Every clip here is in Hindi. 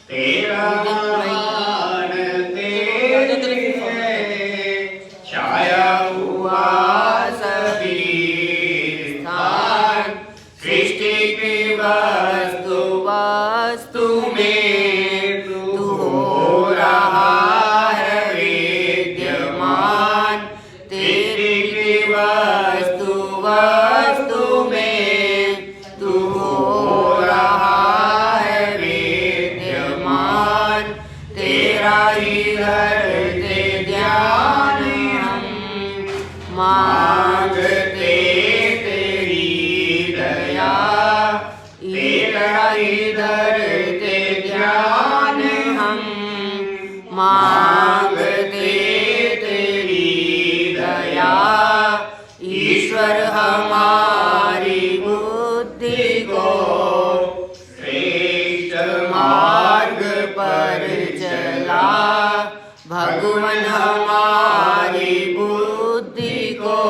तेरा तेरा ही धरते ध्यान हम, मांगते तेरी दया। तेरा ही धरते ध्यान हम, मांगते तेरी दया। ईश्वर हमारी बुद्धि को श्रेष्ठ मार्ग पर चला, भगवान हमारी बुद्धि को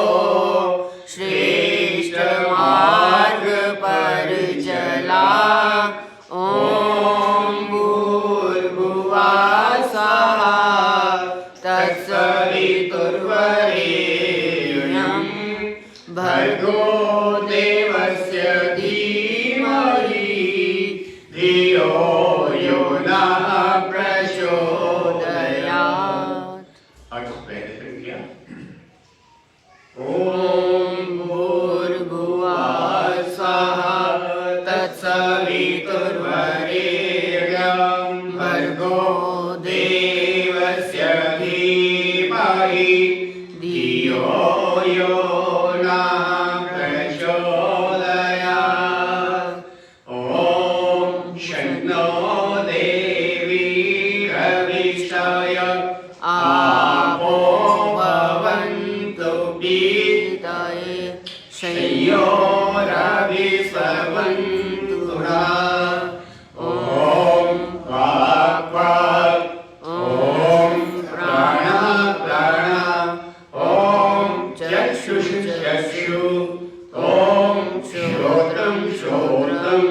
श्रेष्ठ मार्ग पर चला। ओम भूर्भुवः स्वः तत्सवितुर्वरेण्यं भर्गो देवस्य धीमहि धियो यो नः प्रचोदयात्। ओम भूर्भुवः स्वः तत्सवितुर्वरेण्यं भर्गो देवस्य धीमहि धियो यो नः प्रचोदयात्। ओम शन्नो देवी हविष्ठय आपो भवन्तु पीतये, शय्योरभिस्रवन्तु नः। ओम वाक् वाक्, ओम प्राणः प्राणः, ओम चक्षुः चक्षुः, ओम श्रोत्रं श्रोत्रम्,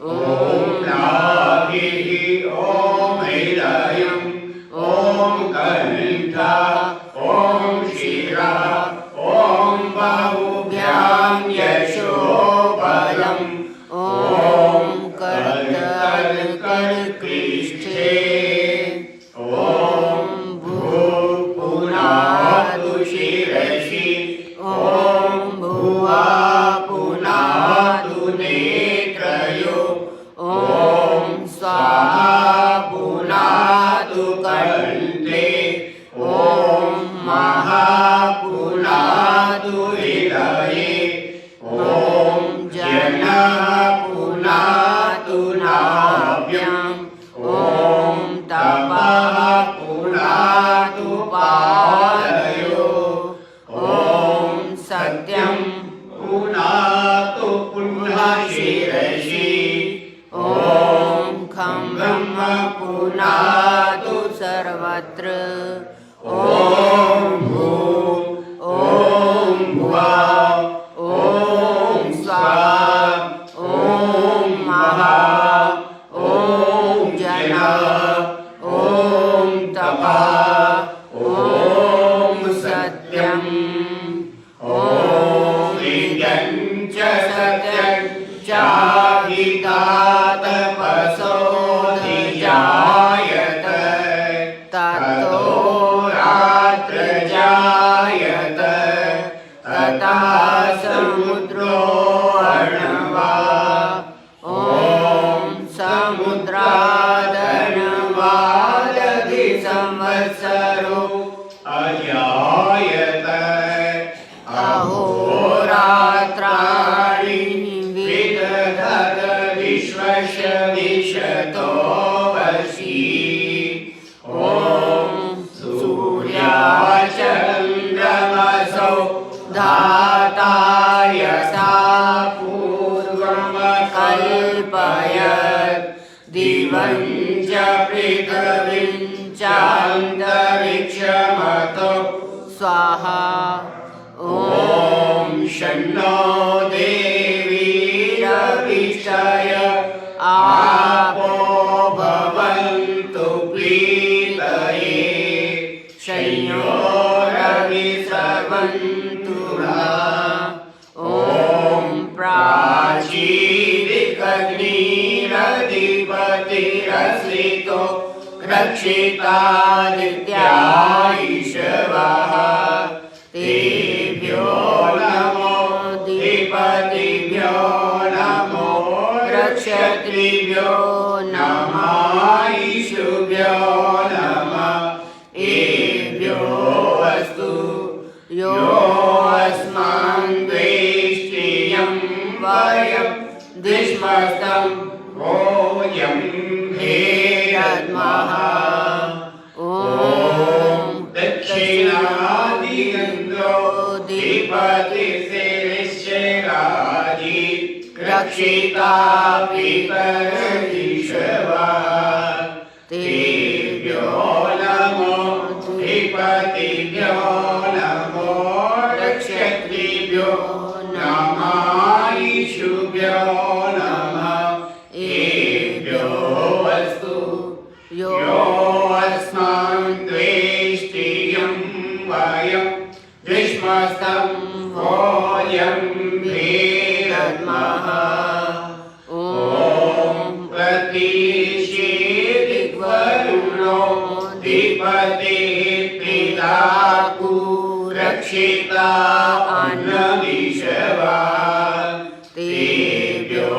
ओम नाभिः, ओम हृदयम्, ओम कण्ठः, ओम शिरः, ओम बाहुभ्यां यशोबलम्, ओम कर्तृपृष्ठे, ओम भूः पुनातु शिरसि, ओम भुवः पुनातु नेत्रयोः, ओम स्वाहा पुनातु कण्ठे, ओम महापुनातु हृदये, ओम जनः पुनातु नाभ्याम्, ओम तपः पुनातु पादयोः, ओम सत्यं पुनातु पुनः शिरसि, ओम खं ब्रह्म पुनातु सर्वत्र। ओम भूः, ओम भुवः, ओम स्वः, ओम महः, ओम जनः, ओम तपः, ओम सत्यम्, ओम नित्यं च सत्यं च तपसोऽधिजायत, ततो रात्रजायत, ततः समुद्रो अर्णवः, ओम समुद्रादर्णवादधिसंवत्सरो अजायत, अहोरात्राणि विदधत विश्वस्य विशतो वशी, ओम सूर्याचन्द्रमसौ धाता यथा पूर्वमकल्पयत्, दिवं च पृथिवीं चान्तरिक्षमतो स्वाहा। ओम शन्नो देवी हविष्ठय आपो भवन्तु पीतये, शय्योरभिस्रवन्तु नः। ओम प्राचीदिकग्निरधिपतिरश्रितो रक्षितादित्या ईशवः, तेभ्यो नमो अधिपतिभ्यो नमो नक्षत्रिभ्यो नमः ईशुभ्यो अधिपतिर्षिराजी रक्षिता पितरीषवा तेभ्यो नमो अधिपतिभ्यो नमो रक्षत्रिभ्यो नमः ईशुभ्यो नमः एभ्यो अस्तु यो अस्मान् द्वेष्टियं वयं द्विष्मस्तं वोऽयं भेदद्मः ॐ प्रतीषेदिग्वरुणो अधिपतिः पिताकु रक्षिता अन्नदिशवा तेभ्यो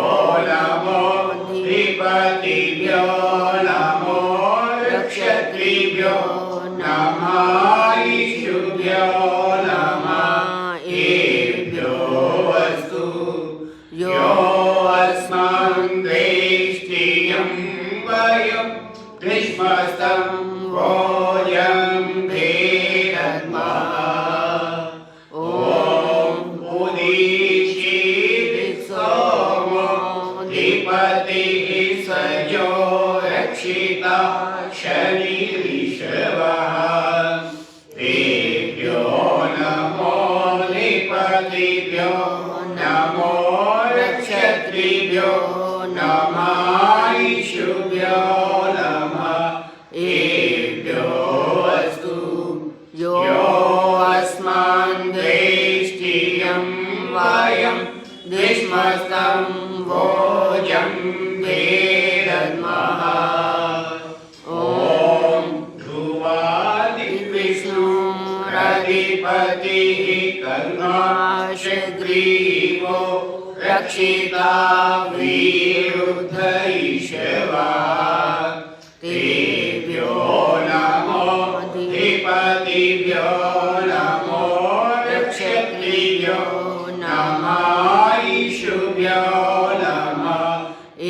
नमो अधिपतिभ्यो नमो रक्षत्रिभ्यो नमः ईशुभ्यो नमः एभ्यो अस्तु यो अस्मान् द्वेष्टियं वयं द्विष्मस्तं वोऽयं भेदद्मः ॐ उदीषिदिक्सोमो अधिपतिः सजो रक्षिता शनिरिषवः तेभ्यो नमो अधिपतिभ्यो नमो रक्षत्रिभ्यो नमः ईशुभ्यो नमः एभ्यो अस्तु यो अस्मान् द्वेष्टियं वयं द्विष्मस्तं वोऽयं भेदद्मः ॐ ध्रुवादिविष्णुरधिपतिः करुणाशग्रीवो रक्षिता विरुद्धईशवा तेभ्यो नमो अधिपतिभ्यो नमो रक्षत्रिभ्यो नमः ईशुभ्यो नमः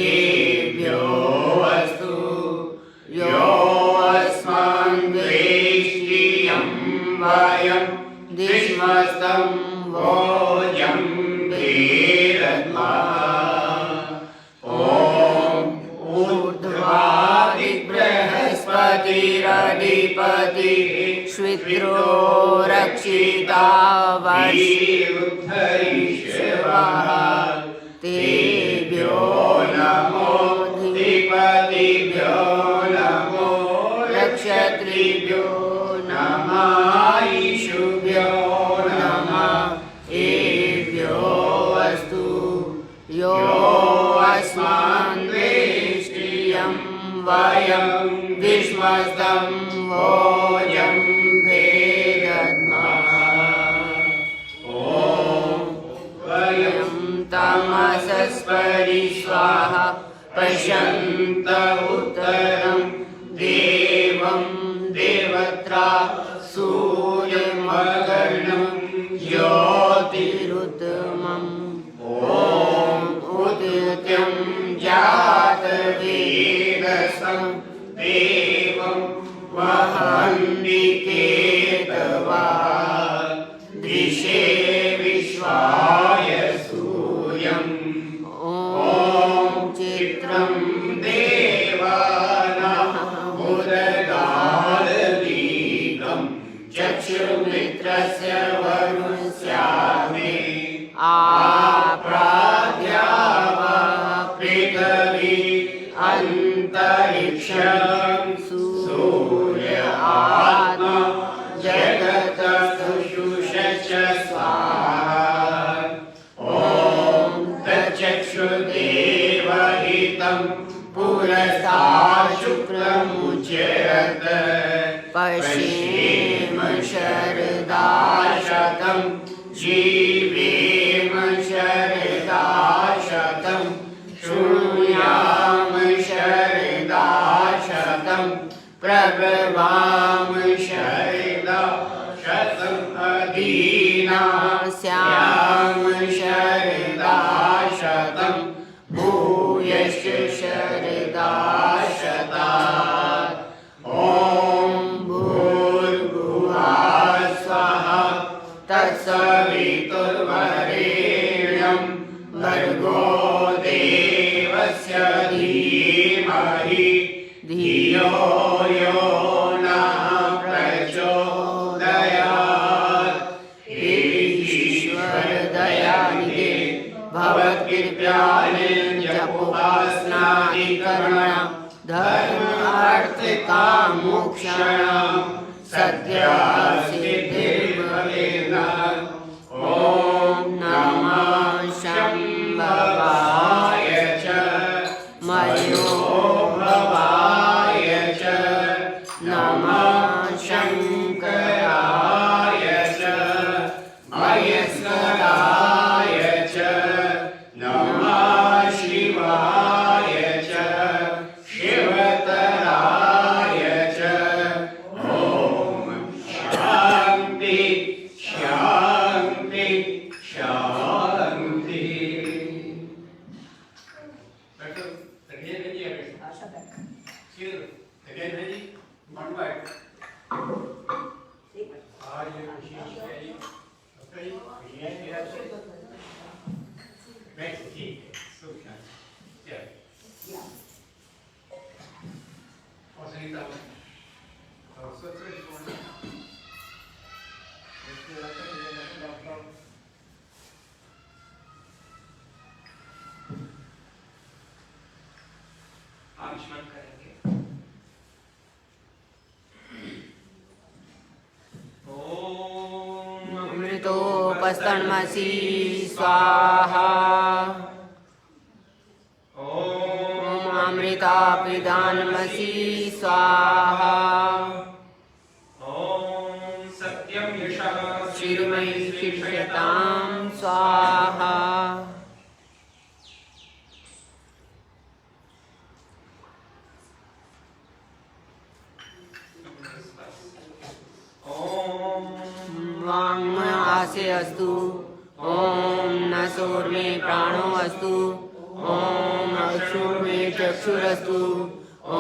एभ्यो अस्तु यो अस्मान् द्वेष्टियं वयं द्विष्मस्तं वोऽयं भेदद्मः ॐ ऊर्ध्वादिबृहस्पतिरधिपतिः श्वित्रो रक्षिता विरुद्धईशवः तेभ्यो नमो अधिपतिभ्यो नमो रक्षत्रिभ्यो नमः ईशुभ्यो नमः एभ्यो अस्तु यो अस्मान् द्वेष्टियं वयं द्विष्मस्तं वोऽयं भेदद्मः ॐ वयं तमसस्परिस्वाहा पश्यन्त उत्तरं देवं देवत्रा सूर्यमगर्णं ज्योतिरुत्तमम् ॐ उदितं जातवेदसं देवं वहन्निकेतवा दृशे विश्वाय सूर्यम् ॐ चित्रं देवानां मुदगादीकं चक्षुमित्रस्य वरुणस्यामे आप्राद्यावा पृथिवी अन्तरिक्षं सूर्य आत्मा जगतस्तुषुषश्च स्वाहा ॐ तच्चक्षुर्देवहितं पुरस्तात् शुक्रमुच्यरत पश्येम शरदाशतं जीवेम शरदाशतं शृणुयाम शरदाशतं प्रब्रवाम शरदाशतं अधीना स्याम शरदाशतं भूयश्च शरदाशतात् ॐ भूर्भुवः स्वः तत्सवितुर्वरेण्यं मोक्षणं सत्यसिद्धिर्भवेन। ॐ नमः शम्भवाय च मयोभवाय च नमः शङ्कराय च महेश्वराय च नमः शिवाय च शिवतराय च। ॐ शान्ति शान्ति शान्ति। अमृतोपस्तन्मसि स्वाहा। ॐ अमृतापिदानमसि स्वाहा। ॐ सत्यं यशः श्रीमयि शिष्यतां स्वाहा। वाङ्मय आसे अस्तु। ॐ नसोर्मे प्राणो अस्तु। ॐ अक्षुर्मे चक्षुरस्तु।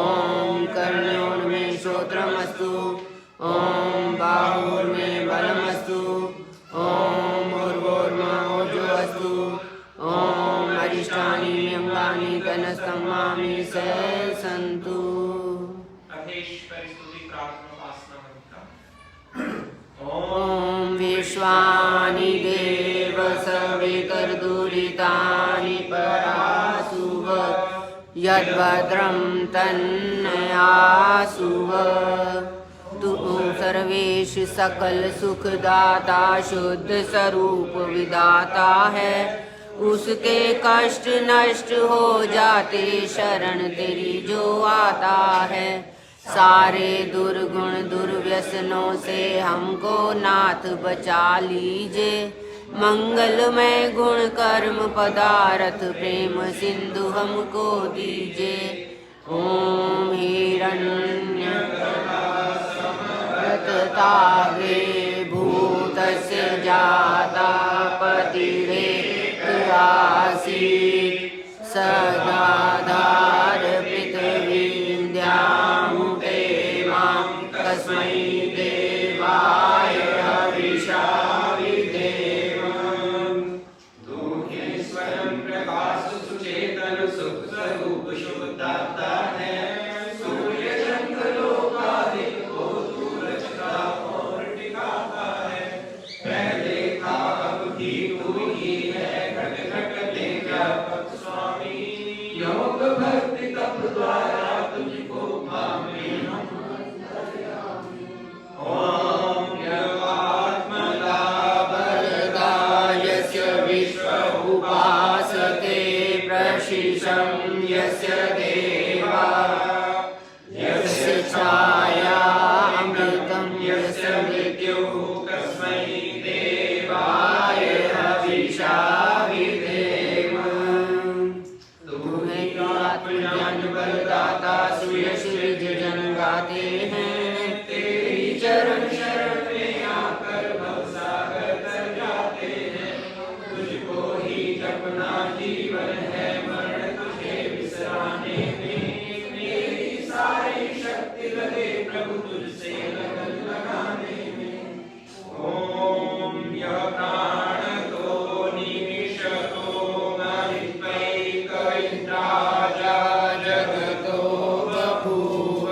ॐ कर्णयोर्मे श्रोत्रमस्तु। ॐ बाहुर्मे बलमस्तु। ॐ भूर्भुवः ओजो अस्तु। ॐ अरिष्टानि मे अङ्गानि तनस्तम्भानि सन्तु। ॐ विश्वानि देव सवितर्दुरितानि परासुव यद्भद्रं तन्नयासुव। तू सर्वेश सकल सुखदाता शुद्ध स्वरूप विदाता है। उसके कष्ट नष्ट हो जाते शरण तेरी जो आता है। सारे दुर्गुण दुर्व्यसनों से हमको नाथ बचा लीजे। मंगलमय गुण कर्म पदार्थ प्रेम सिंधु हमको दीजे। ओम हिरण्यगर्भासमृतताग्रे भूतस्य जाता पतिरेक आसीत्। सदाधार पृथिवीं द्यामुते मां तस्मै देवाय हविषा विधेम। तू ही स्वयं प्रकाश सुचेतन सुख स्वरूप शुद्धात्मा है। सूर्य चंद्र लोकादि को तू रचता और टिकाता है। पहले था अब भी तू ही है घट घट में व्यापक स्वामी। योग भक्ति तप द्वारा तुझको पावे हम अंतर्यामी। ओम यवात्मलाभदायस्य विश्व उपासते प्रशिशं यस्य देवा। यस्य छाया अमृतं यस्य मृत्युः तस्मै देवाय हविषा विधेम। तू है आत्मज्ञान बलदाता सुयश जन गाते हैं। तेरी चरण शरण में आकर भवसागर तर जाते हैं। तुझको ही जपना जीवन है मरण तुझे विसराने में। मेरी सारी शक्ति लगे प्रभु तुझसे लगन लगाने में। ओम यह प्राण तो निमिष तो महित्वैक इंद्राजा जगतो बभूव।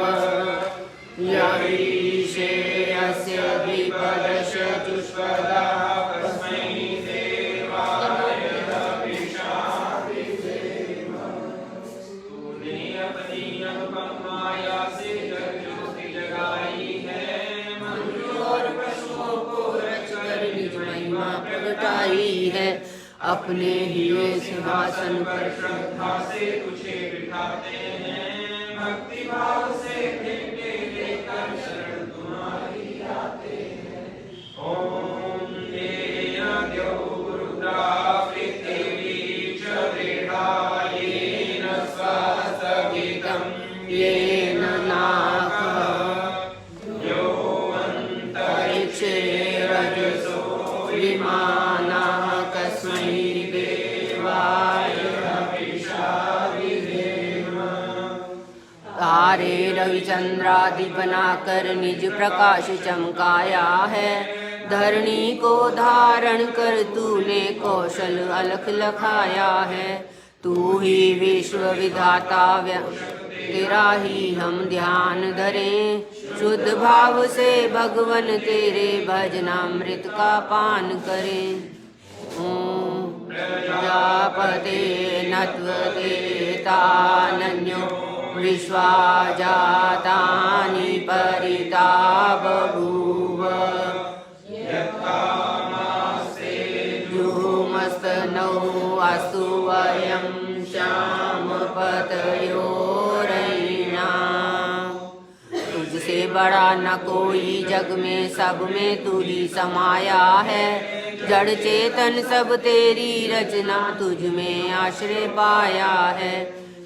अपने ही वे सिंहासन पर श्रद्धा से तुझे बिठाते हैं, भक्ति भाव से भेंटे लेकर शरण तुम्हारी आते हैं। ओम येन रुद्रा पृथिवी च दृढ़ा, येन स्वसवितं येन नाकः यो अन्तरिक्षे रजसो विमानः कस्मै देवाय हविषा विधेम। तारे रविचंद्रादि बनाकर निज प्रकाश चमकाया है, धरणी को धारण कर तूने कौशल अलख लखाया है। तू ही विश्व विधाता तेरा ही हम ध्यान धरें, शुद्ध भाव से भगवन तेरे भजनामृत का पान करें। ओम प्रजापते नत्वते तानन्यो विश्वा जातानि परिता बभूव। जुहुमस्तनौ अस्तु वयं श्यामपतयोरयिणा। तुझसे बड़ा न कोई जग में, सब में तू ही समाया है। जड़ चेतन सब तेरी रचना, तुझ में आश्रय पाया है।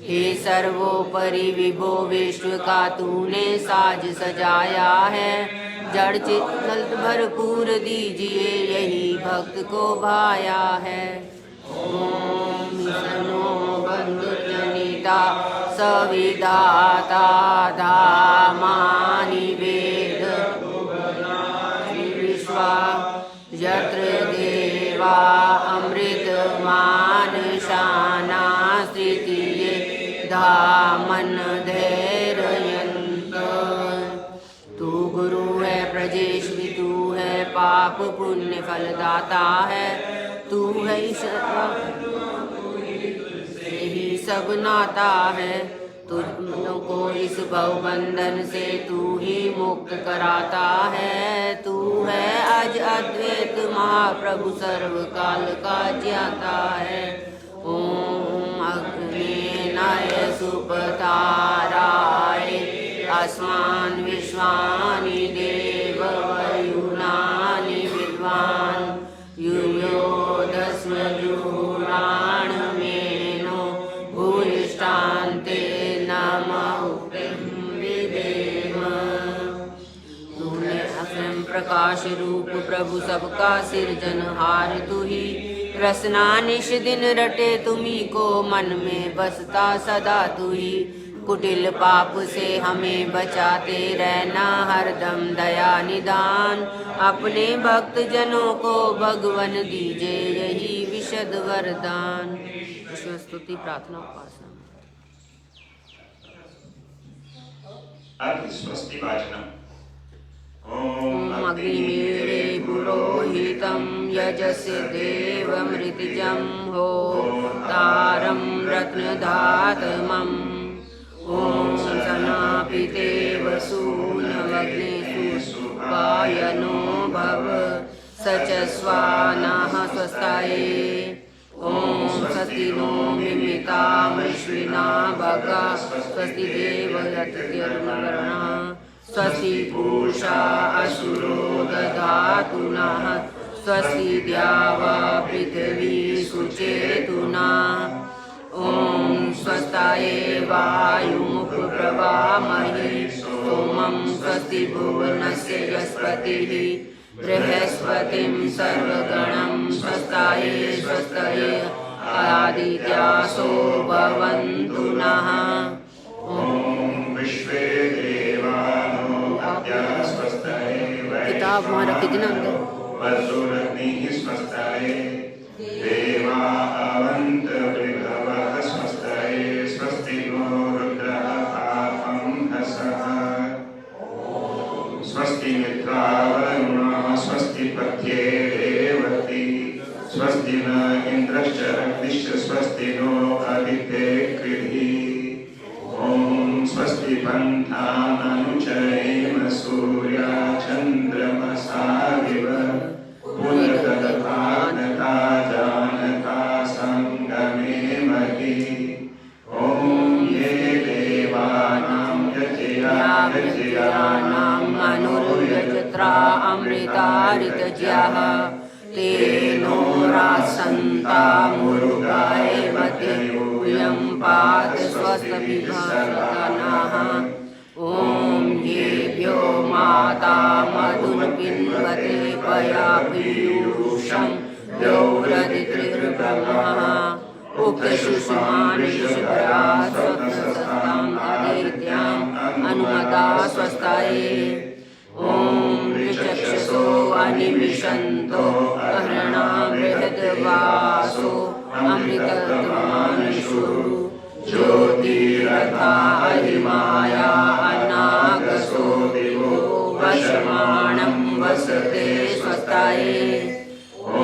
हे सर्वोपरि विभो विश्व का तूने साज सजाया है। जड़ चेतन भरपूर दीजिए, यही भक्त को भाया है। ओम सनो बंधु जनिता सविदाता धामानि वेद विश्वा यत्र देवा अमृतमान शाना स्थितिये धामन धैर्ययन्त। तू गुरु है प्रजेश भी, तू है पाप पुण्य फलदाता है। तू है ही सब नाता है। तुझको इस भवबंधन से तू ही मुक्त कराता है। तू है अज अद्वैत महाप्रभु, सर्वकाल का ज्ञाता है। ओम अग्नेनाय सुपताराय अस्मान् विश्वानि देव वयुनानि विद्वान् युयोधस्म जुराणमेनो भूयिष्ठान्ते नमः विदेम। तूने असीम प्रकाश रूप प्रभु सबका सिरजनहार तू ही। रसना निश दिन रटे तुम्ही को, मन में बसता सदा तू ही। कुटिल पाप से हमें बचाते रहना हरदम दया निदान। अपने भक्त जनों को भगवन दीजे यही विशद वरदान। ईश्वर स्तुति प्रार्थना उपासना। स्वस्ति वाचनम्। ओम अग्निमीळे पुरोहितं यजस्य देवमृतिजं होतारं रत्नधातमम्। ओम सनापिते वसूनवग्ने सुपायनो भव सचस्वानः स्वस्ताये। ओम स्वस्ति नो मिमितामश्विना भगा स्वस्ति देवयत्यरुणवर्णः। स्वस्ति पूषा असुरो दधातु नः। स्वस्ति द्यावा पृथिवी सुचेतुना। ओम स्वस्ताये वायुमुख प्रवामहि सोमं। स्वस्ति भुवनस्य यस्पतिः बृहस्पतिं सर्वगणं। स्वस्ताये स्वस्ताये आदित्यासो भवन्तु नः। ओम विश्वे देवानो अद्या स्वस्ताये। किताब हमारा कितना अंदर वसुरग्निः स्वस्ताये। देवा अवन्त विभवः स्वस्ताये। स्वस्ति नो रुद्रः पापं हसः। स्वस्ति मित्रावरुणः। स्वस्ति पथ्ये रेवती। स्वस्ति न इन्द्रश्च अग्निश्च। स्वस्ति नो अदिते कृधि। ओम स्वस्ति पन्थाननुचरेम सूर्या चन्द्रमसा विव। पुनर्गतभानता जानता प्रजानां मनुर्यजत्रा अमृतारितज्याः तेनो रासन्ता मुरुगायवते यूयं पात स्वस्तभिभाषतनाः ॐ येभ्यो माता मधुन्पिन्वते पया पीयूषं द्यौरदित्रिर्ब्रह्मः उक्तशुष्मानिशुभरा स्वप्नसत्ताम् अदित्याम् अनुमता स्वस्ताये ॐ ऋचक्षसो अनिमिषन्तो अहृणा बृहद्वासो अमृतत्वमानुषु ज्योतिरथा अधिमाया अनागसो दिवो वशमाणं वसते स्वस्ताये ॐ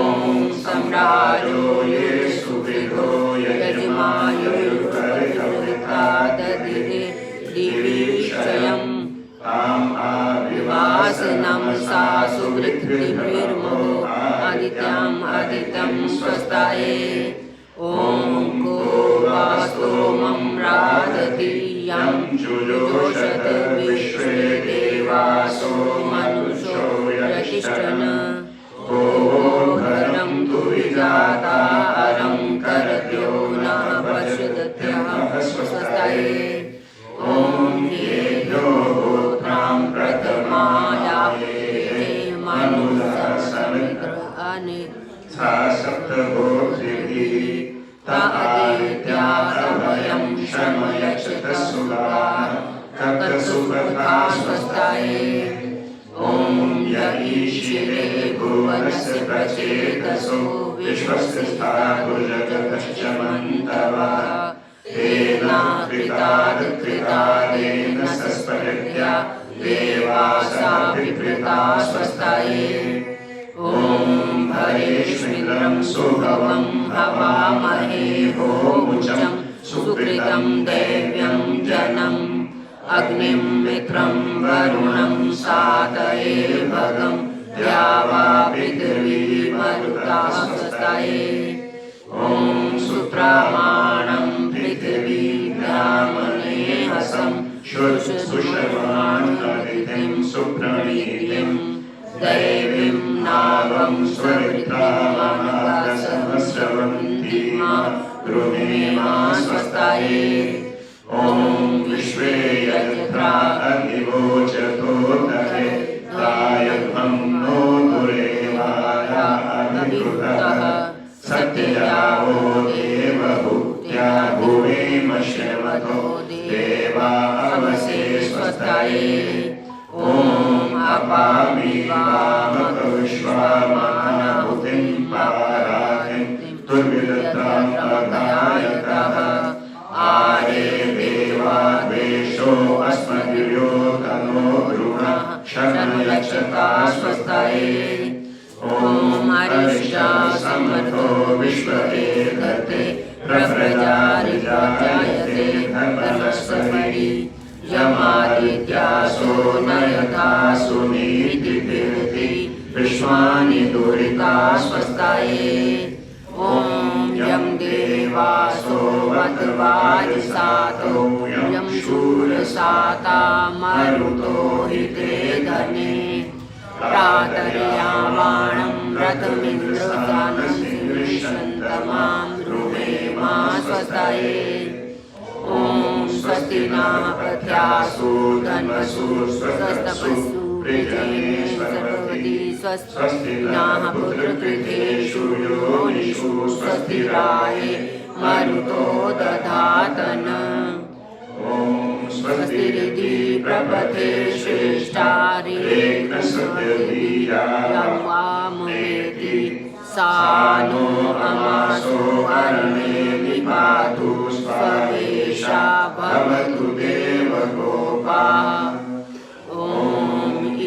सम्राजो ये सुवृधो यजमायुर्वरिता दधिरे दिवीक्षयम् विवासनं सा सुवृद्धिर्मो आदित्याम् आदितं स्वस्ताये ॐ को वास्तोमं राधति यं जुजोषत विश्वे देवासो मनुष्यो यतिष्ठन् को घरं तु विजाता अरं करत्यो न पश्यदत्यः स्वस्ताये ॐ येभ्यो होत्रां प्रथमाया ये मनुष्य समित्र अने सप्तगोत्रिभिः तादित्यादभयं शमयक्षतसुरा कक्तसुपथा स्वस्ताये ॐ य ईशिरे भुवनस्य प्रचेतसो विश्वस्य स्थातुर्जगतश्च मन्तवा तेन कृतादेन सस्पृत्या देवासा विकृता स्वस्ताये ॐ भरेष्मिन्द्रं सुभवं हवामहे होमुचं सुकृतं दैव्यं जनम् अग्निं मित्रं वरुणं सातये भगं द्यावा पृथिवी मरुता स्वस्ताये ॐ सुप्रमाणं पृथिवीभ्यामनेहसं शुश्रूषमाणं सुप्रणीतिं दैवीं नागं स्वरितामनसहस्रवन्ति मा गृहेमा स्वस्ताये ॐ विश्वे यजत्रा अधिवोचतोतरे दायध्वं नो दुरेवाया अभिकृतः सत्ययावो देवहूत्या भुवेम श्रवतो देवा अवसे स्वस्ताये ॐ अपामि वामकविश्वामानहुतिं पारातिं दुर्विदतां अगायतः आरे देवा द्वेषो अस्मद्यो तनो गृह शरणयक्षता स्वस्ताये ॐ अरिष्टा समर्थो विश्वते दत्ते प्रप्रजारिजायते धर्मसपरि यमादित्यासो नयथा सुनीतिभिर्ति विश्वानि दुरिता स्वस्ताये ॐ यं देवासो वत्वारिसातो यं शूरसाता मरुतो हिते धने प्रातर्यामाणं रथमिन्द्रजानसिंहन्तमां ध्रुवेमा स्वस्ताये ॐ स्वस्ति नः पथ्यासु धन्वसु स्वस्तपस्सु प्रजने सर्ववति स्वस्ति नः पुत्रकृतेषु योनिषु स्वस्तिराये मरुतो दधातन स्वस्तिरिति प्रपथे श्रेष्ठारेति सा नो अमासो अर्णे विपातु स्ववेशा भवतु देवगोपा ॐ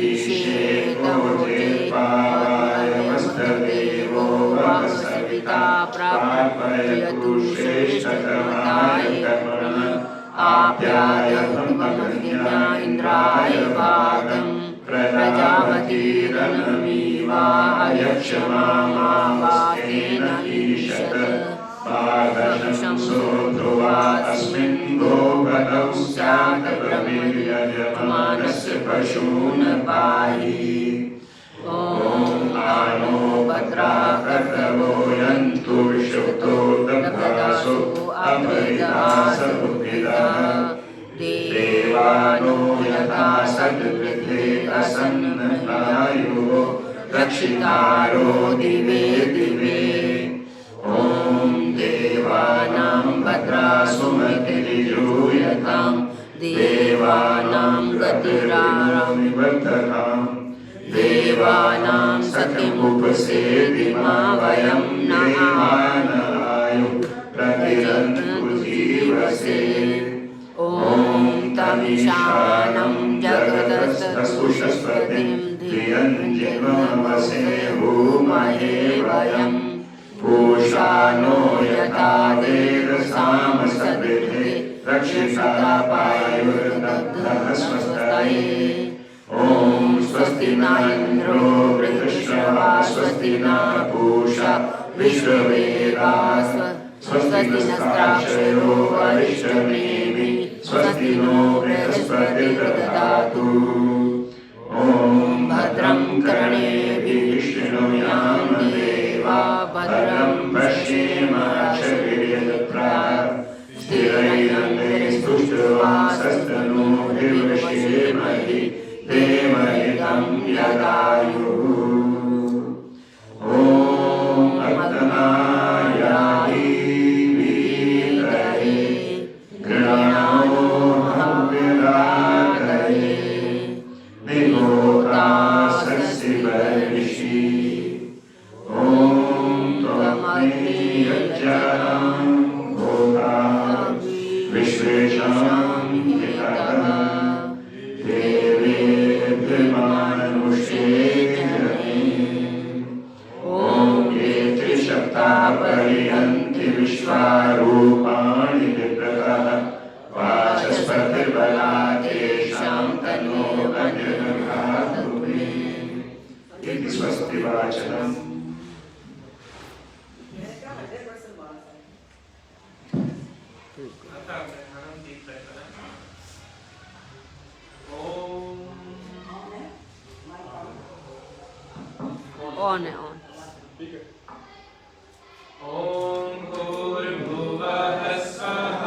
ईशेतवोजे पावयमस्तदेवो वसविता प्राप्यतु श्रेष्ठतमताय आप्यायत्वमग्निना इन्द्राय वादं प्रजापतिरनमीवा यक्षमामावातेन ईशत पादशंसो ध्रुवा अस्मिन् गोपदौ स्यात् प्रवीर्यजमानस्य पशून् पाहि। ॐ आनो भद्राकर्तवो यन्तु श्रुतो दग्धासो अमृतासुभिदः। देवानो यथा सद्वृद्धे असन्नतायो रक्षितारो दिवे दिवे। ॐ देवानां भद्रासुमतिर्यूयतां देवानां गतिरामिवर्धताम्। देवानां सतिमुपसेदिमा वयं नहानायो प्रतिरन्तु जीवसे। ॐ तमिशानं जगदस्तस्पुषस्पतिं धियं जिन्वमसे भूमहे वयं। पूषा नो यथा देवसाम सदृढे रक्षिता पायुर्दग्धः स्वस्तये। ॐ स्वस्ति न इन्द्रो वृद्धश्रवा स्वस्ति न पूषा विश्ववेदाः स्वस्ति नस्ताक्षरो अरिष्टनेमि स्वस्ति नो बृहस्पतिर्दधातु। ॐ भद्रं कर्णेभिः शृणुयाम देवा भद्रं पश्येमाक्षभिर्यजत्राः। स्थिरैरङ्गैस्तुष्ट्वांसस्तनूभिर्विषेमहि देवहितं यदायुः। ॐ अग्नायाहि वीतये गृणावो हव्यरातये निगोतासस्य बर्हिषि। ॐ त्वमग्नि यज्ञां भोगा विश्वेषां हितः। देवेभ्यमानमुषे जने। ॐ ये त्रिशक्ता परिहन्ति विश्वारूपाणि विप्रतः। वाचस्पतिर्बला तेषां तन्नो वज्रदधातु मे। इति स्वस्ति वाचनम्। ऑन है ऑन। ॐ भूर्भुवः स्वः।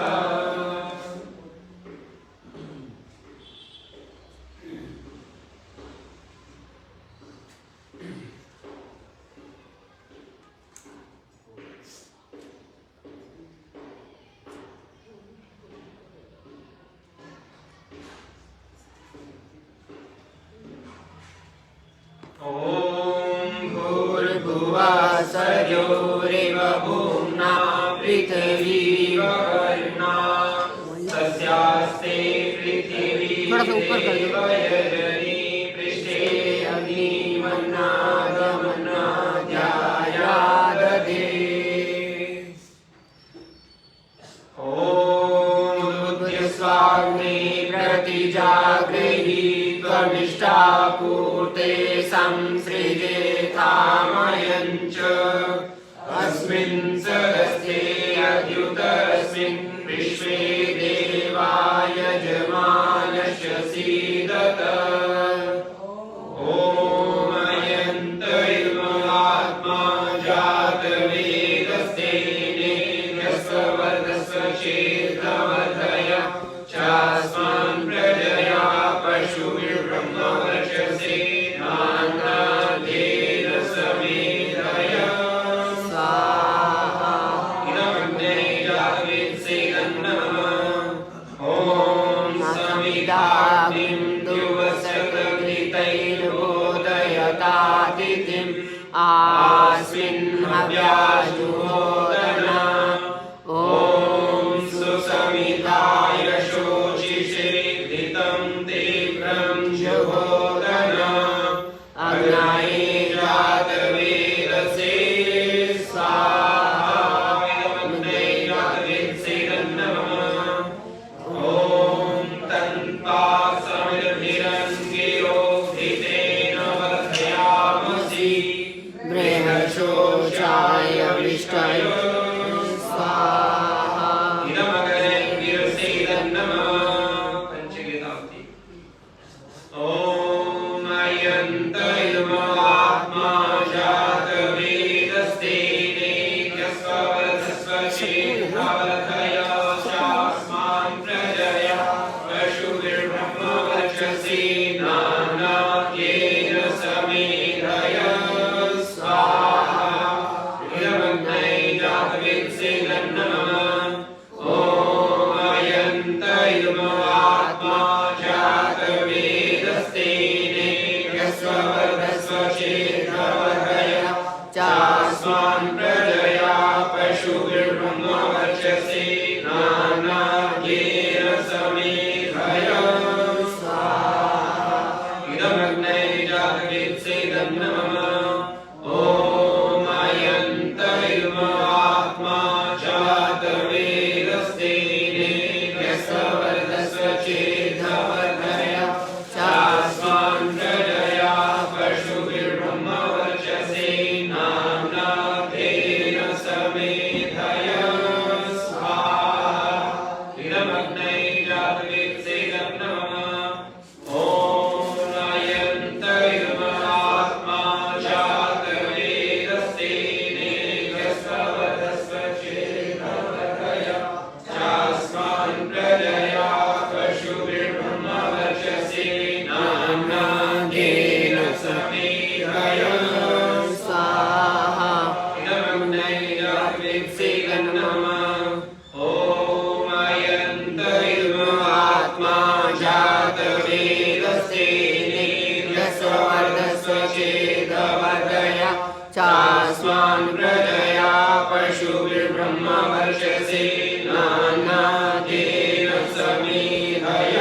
सयोरिव भूम्ना पृथिवी वरुणा सस्यास्ते पृथिवी वयजनी पृष्ठे अग्निमन्नादमन्नाद्यायादधे। ॐ उद्युस्वाग्ने प्रतिजागृहि त्वमिष्टापूर्ते संसृजेथामयञ्च। अस्मिन् सदस्ये अद्युतस्मिन् विश्वे देवाय यजमानस्य सीदत। ॐ अयन्त इमात्मा जातवेदस्तेने यस्वर्धस्य चेतवर्धय चास्मान् प्रजया पशुर्ब्रह्मवर्चसे नान्नादेन समेधय। स्वाहा। इदमग्ने जातवेत्सेदन्नमः। ॐ समिदाग्निं दुवसकघृतैर्बोधयतातिथिम् आस्मिन् हव्याजुहोदना। ॐ सुसमिधाय शोचिषे घृतं तीव्रं जुहोदना। अग्नये जातवेदसे स्वाहा। इदमग्ने जातवेत्सेदन्नमः। ॐ तन्त्वा समिधिरङ्गिरो घृतेन वर्धयामसि। बृहशोषाय विष्टय स्वाहा। इदमग्ने गिरसेदन्नमः। पंचगीतावती। ॐ रसवर्धस्व चेदवर्धय चास्मान् प्रजया पशुभिर्ब्रह्मवर्चसे नानाद्येन समेधय स्वाहा इदमग्ने जातवेत्सेदं नमः ॐ अयन्त इम आत्मा जातवेदस्तेने रसवर्धस्व चेदवर्धय चास्मान् प्रजया पशुभिर्ब्रह्मवर्चसे नानाद्येन समेधय स्वाहा इदमग्ने जातवेत्सेदं नमः ॐ अयन्त इम आत्मा जातवेदस्तेने रसवर्धस्व चेदवर्धय चास्मान् प्रजया पशुभिर्ब्रह्मवर्चसे नानाद्येन समेधय स्वाहा इदमग्ने जातवेत्सेदं नमः ॐ अयन्त इम आत्मा जातवेदस्तेने रसवर्धस्व चेदवर्धय चास्मान् प्रजया पशुभिर्ब्रह्मवर्चसे नानाद्येन समेधय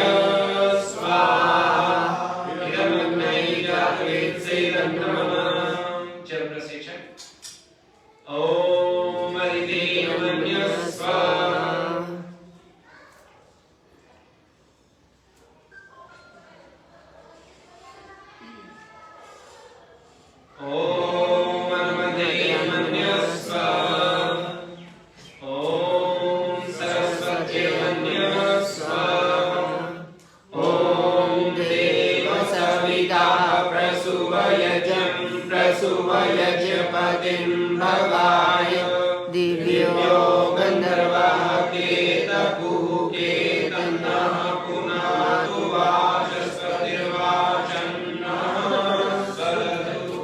स्वाहा इदमग्ने जातवेत्सेदं नमः चल प्रशिक्षण ॐ हरिदेवमन्यस्व ॐ हनुमतेमन्यस्व ॐ सरस्वत्यमन्यस्व ॐ देवसविता प्रसूवयजं प्रसूवयजपतिं भवाय दिव्यो गन्धर्वः केतपुः केतनः पुनातु वाचस्पतिर्वाचन्नः सरतु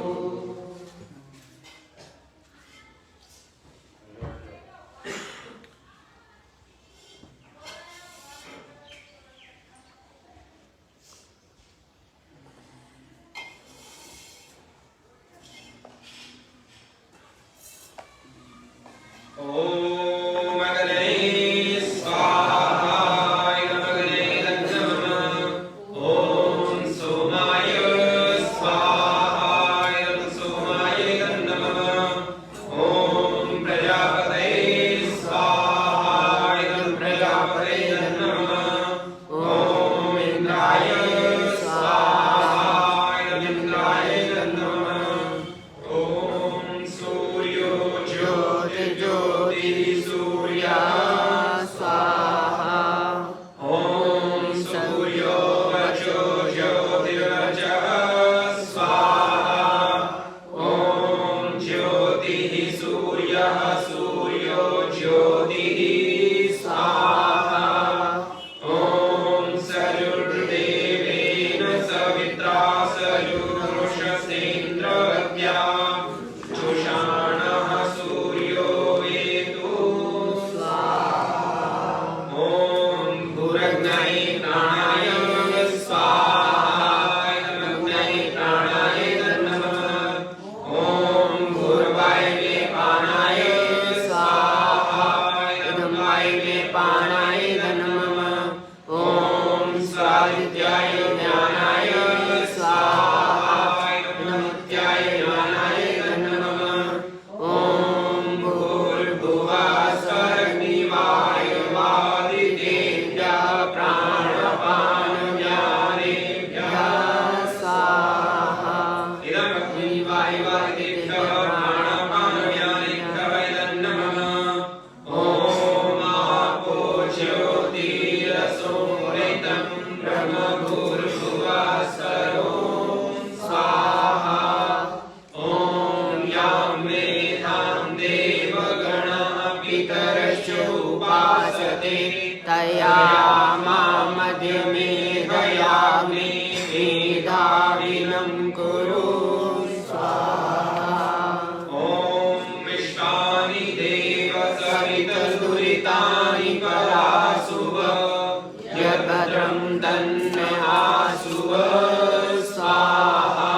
ॐ अग्ने स्वाहा इदमग्ने नमः ॐ सोमाय स्वाहा इदं सोमाय नमः ॐ प्रजापतये स्वाहा इदं प्रजापतये नमः ॐ इन्द्राय स्वाहा इदं इन्द्राय नमः ॐ सूर्यो ज्योतिर्सूर्यः स्वाहा ॐ सूर्यो वचो ज्योतिर्वचः स्वाहा ॐ ज्योतिः सूर्यः सूर्यो ज्योतिः स्वाहा ॐ सयुर्देवेन सवित्रा सयुर्वृषसेन्द्रवत्या जुषाणः सूर्यो वेतु स्वाहा ॐ भूरग्नये प्राणाय स्वाहा इदमग्नये प्राणाय नमः ॐ भूर्वायवे पानाय स्वाहा इदं वायवे पानाय नमः ॐ स्वादित्याय ज्ञानाय स्वाहा इदमुत्याय ज्ञानाय नमः ॐ भूर्भुवः स्वरग्निवायुवादितेभ्यः प्राणपानव्यानेभ्यः स्वाहा इदमग्नि वायुवादितेभ्यः प्राणपानव्यानेभ्यः नमः ॐ आपो ज्योतिरसोमृतं ब्रह्मभूर्भुवः स्वरो स्वाहा ॐ यां मेधां देवगणः पितरश्चोपासते तया मां मध्यमेधया मे मेधाविनं कुरु स्वाहा ॐ विश्वानि देव सवितर्दुरितानि परासुव यद्भद्रं तन्नः आसुव स्वाहा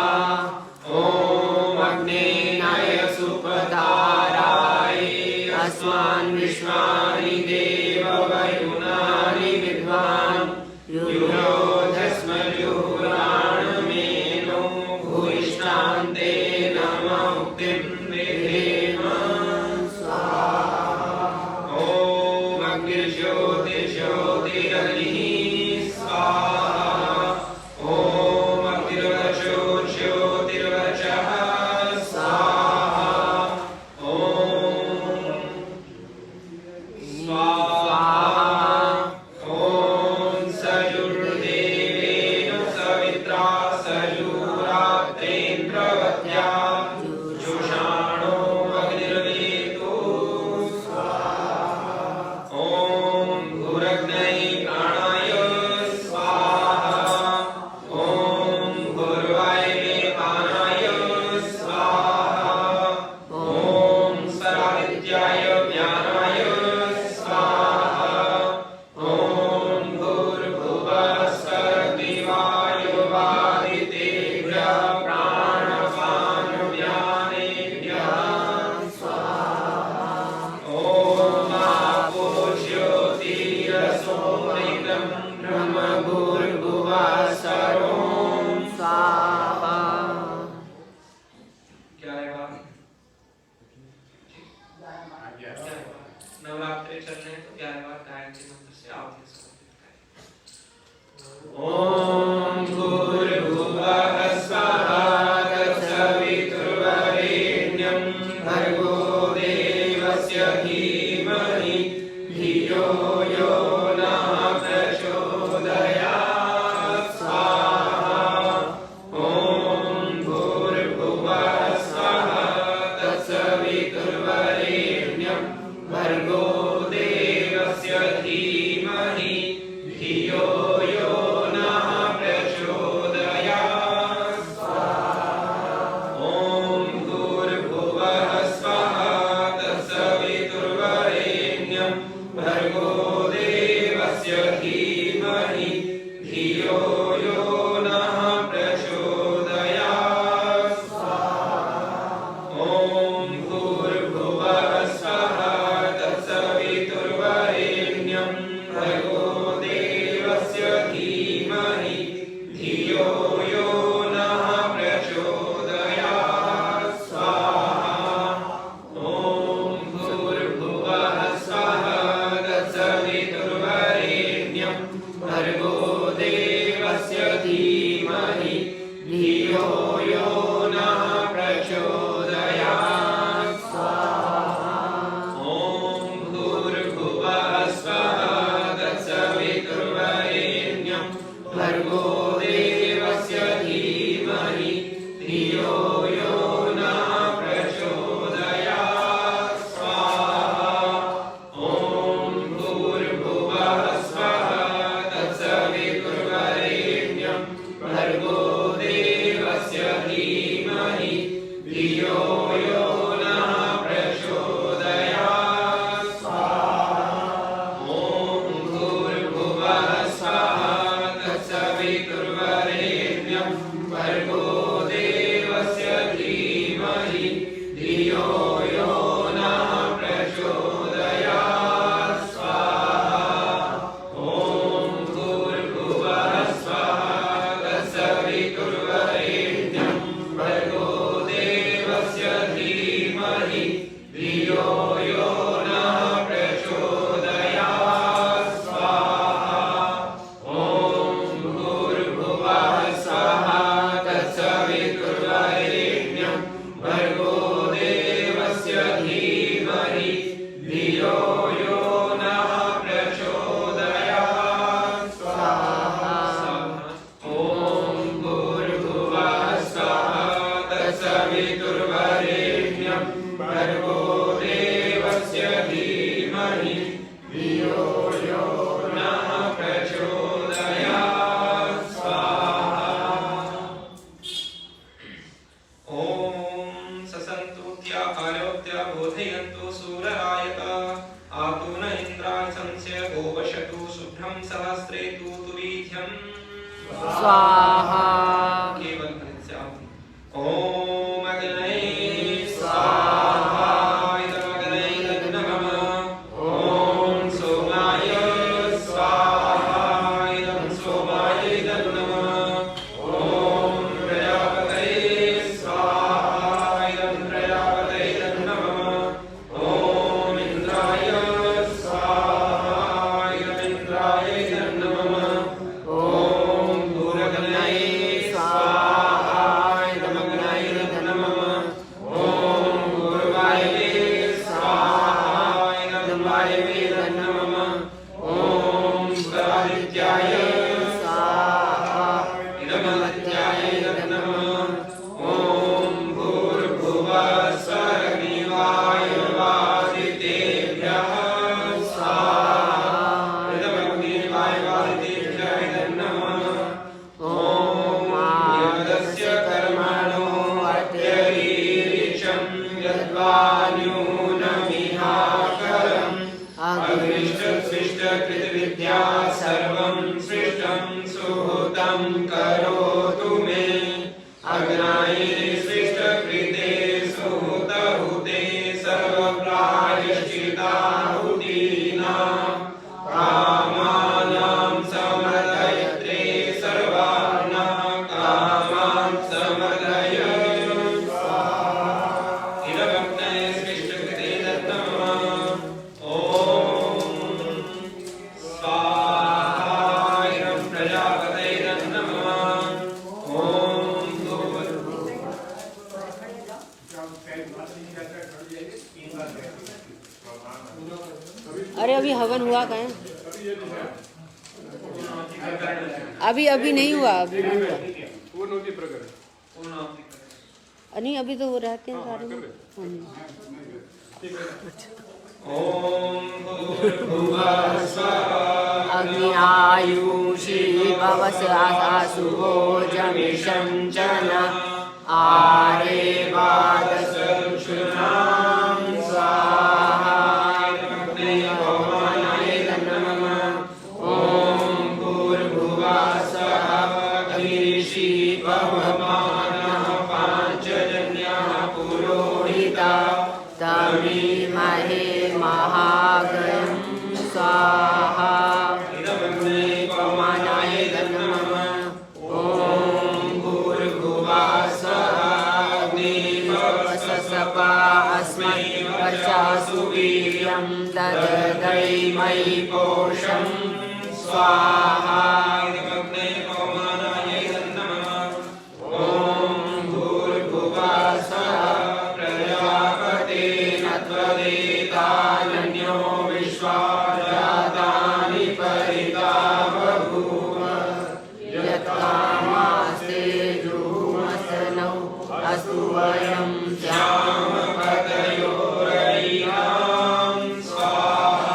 प्रवत्या जुषाणो अग्निर्वेतो स्वाहा। ॐ भूरग्नये प्राणाय स्वाहा। ॐ भूर्वायुवे पानाय स्वाहा। ॐ सरादित्याय ज्ञानाय स्वाहा। ॐ भूर्भुवः सर्वदेवायुवादितेभ्यः प्राणपानव्यानेभ्यः स्वाहा। ॐ आपो ज्योतिरसोमृतं ब्रह्मभूर्भुवः सर्वं स्वाहा। क्या रहेगा? नवरात्रि चल रहे हैं तो 11 बार गायत्री मंत्र से आरती समर्पित करें। ओम भूर्भुवः स्वः तत्सवितुर्वरेण्यं भर्गो देवस्य धीमहि धियो यो नः प्रचोदयात् स्वाहा। ओम भूर्भुवः स्वः तत्सवितुर्वरेण्यं भर्गो देवस्य धीमहि धियो यो नः प्रचोदयात् स्वाहा। ॐ भूर्भुवः स्वः तत्सवितुर्वरेण्यं भर्गो देवस्य धीमहि धियो यो नः प्रचोदयात् स्वाहा। ॐ भूर्भुवः स्वः तत्सवितुर्वरेण्यं भर्गो देवस्य धीमहि धियो यो नः प्रचोदयात् स्वाहा। ॐ भूर्भुवः स्वः तत्सवितुर्वरेण्यं भर्गो देवस्य धीमहि धियो यो नः प्रचोदयात् स्वाहा। ॐ भूर्भुवः स्वः तत्सवितुर्वरेण्यं भर्गो देवस्य धीमहि धियो यो नः प्रचोदयात् स्वाहा। ॐ भूर्भुवः स्वः तत्सवितुर्वरेण्यं भर्गो देवस्य धीमहि धियो यो नः प्रचोदयात् स्वाहा। ॐ भूर्भुवः स्वः तत्सवितुर्वरेण्यं भर्गो देवस्य धीमहि धियो यो नः प्रचोदयात् स्वाहा। ॐ भूर्भुवः स्वः तत्सवितुर्वरेण्यं भर्गो देवस्य धीमहि धियो यो नः प्रचोदयात् स्वाहा। ॐ भूर्भुवः स्वः तत्सवितुर्वरेण्यं भर्गो देवस्य धीमहि धियो यो नः प्रचोदयात् स्वाहा। ॐ भूर्भुवः स्वः तत्सवितुर्वरेण्यं भर्गो देवस्य धीमहि धियो यो नः प्रचोदयात् स्वाहा। ॐ ससन्तुत्या आलोक्य बोधयन्तु सूररायता आतु न इन्द्राय संस्य गोवशतु शुभ्रं सहस्रे तु वीथ्यम् स्वाहा। केवल फलित्स्यात्। ॐ अग्नये स्वाहा। इदमग्नये नमः। ॐ सोमाय स्वाहा। इदं सोमाय नमः। ॐ प्रजापतये स्वाहा। इदं प्रजापतये नमः। ॐ इन्द्राय स्वाहा। इदं इन्द्राय नमः। ॐ भूरग्नये स्वाहा। इदमग्नये अभी हवन हुआ कहें? अभी नहीं हुआ, अभी नहीं हुआ। नहीं, अभी तो वो रहते हैं सारे में। अग्नि आयुषी भवस आसुवो जमिषञ्चन आरे वादसरुषुणां स्वाहा। तमीमहे महागयं स्वाहा। पवनाय नमः। ॐ भूर्भुवः स्वः अग्निर्वससपा अस्मै वर्चासु वीर्यं दददैमयि पोषं स्वाहा। अस्तु वयं श्यामपतयोरयिहां स्वाहा।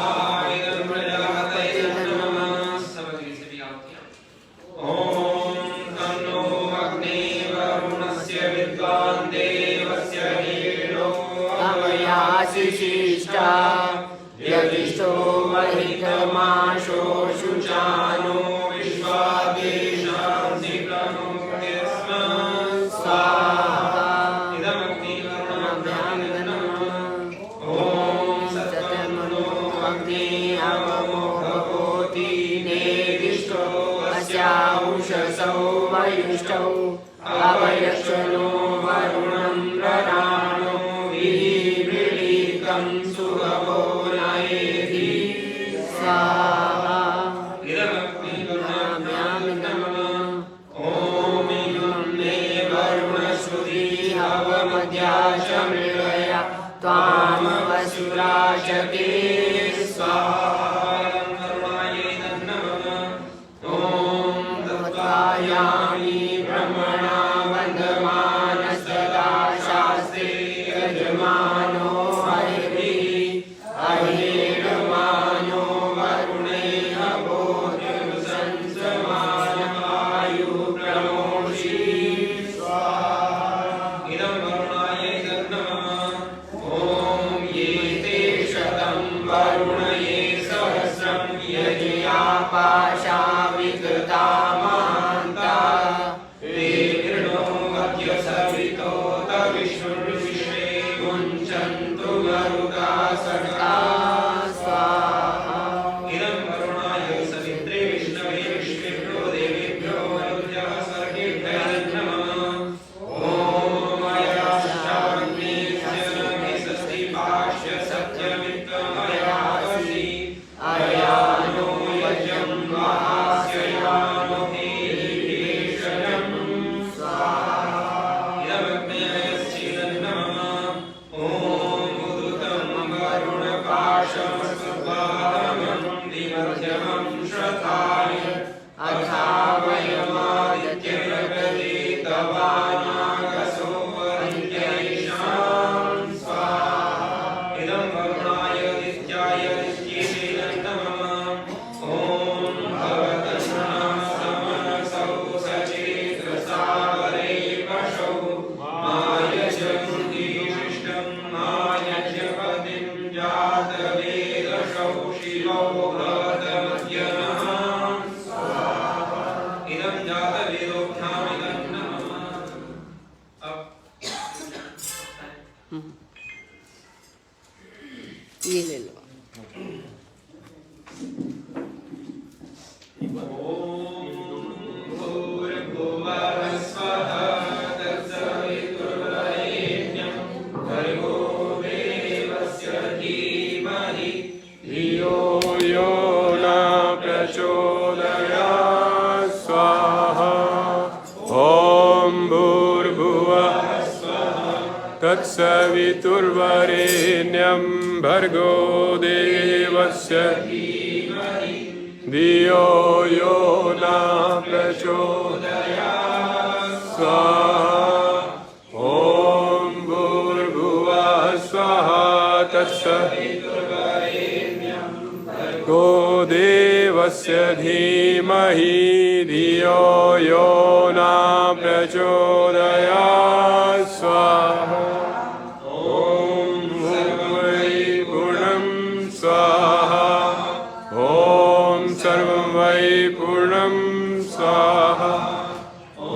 ॐ तन्नो अग्निर्वरुणस्य विद्वान् देवस्य हीनो अवयाशिशिष्टा यदिष्टो महितमाशो शुचानो विश्वादेशां निप्रणोत्यस्मान् स्वाहा। उषसौ वयुष्टौ अवयक्षनो वरुणं प्रणानो विवृलीकं सुगवो नयेति स्वाहा। ॐ इमं मे वरुणश्रुति हवमध्याशमृळया त्वामवसुराचके स्वाहा। यामि ब्रह्मणा वन्दमानस्तदा शास्त्रे यजमानो हरिभिः अहेरमानो वरुणेन बोधिसंसमानमायुः प्रमोषि स्वाहा। इदं वरुणाय नमः। ॐ ये ते शतं वरुण ये सहस्रं यजया पाशा विकृता ये ले लो। तत्सवितुर्वरेण्यं भर्गो देवस्य धियो यो न प्रचोदयात् स्वाहा ॐ भूर्भुवः स्वः तत्सवितुर्वरेण्यं भर्गो देवस्य धीमहि धियो यो न प्रचोदयात् स्वाहा सर्वं वै पूर्णं स्वाहा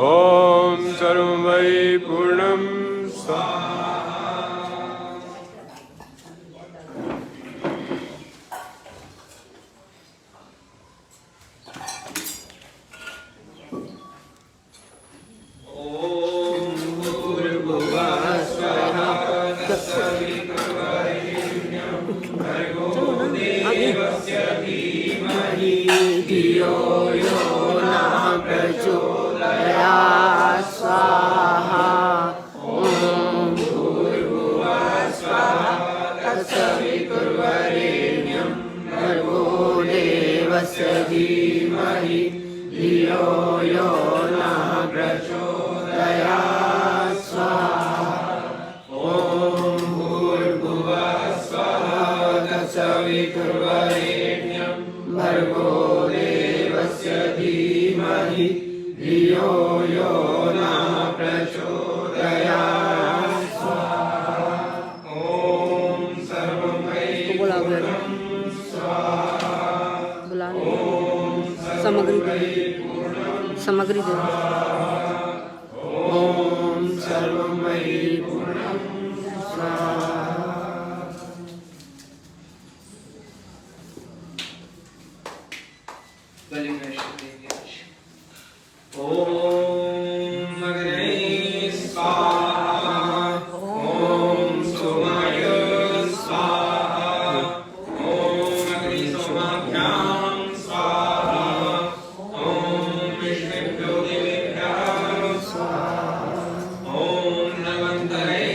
ॐ सर्वं वै पूर्णं स्वाहा ॐ भूर्भुवः स्वः तत्सवितुर्वरेण्यं भर्गो देवस्य धीमहि धियो यो न प्रचोदयात् स्वाहा ॐ भूर्भुवः स्वः तत्सवितुर्वरेण्यं भर्गो देवस्य धीमहि धियो यो न प्रचोदयात् स्वाहा ॐ भूर्भुवः स्वः तत्सवितुर्वरेण्यं भर्गो देवस्य धीमहि धियो यो न प्रचोदयात् स्वाहा ॐ सर्वं वै पूर्णं स्वाहा सामग्री दे ॐ सर्वं वै पूर्णं स्वाहा ॐ अग्ने स्वाहा ॐ सोमाय स्वाहा ॐ अग्निसोमाभ्यां स्वाहा ॐ विष्णुभ्यो देवेभ्यः स्वाहा ॐ नवन्तरे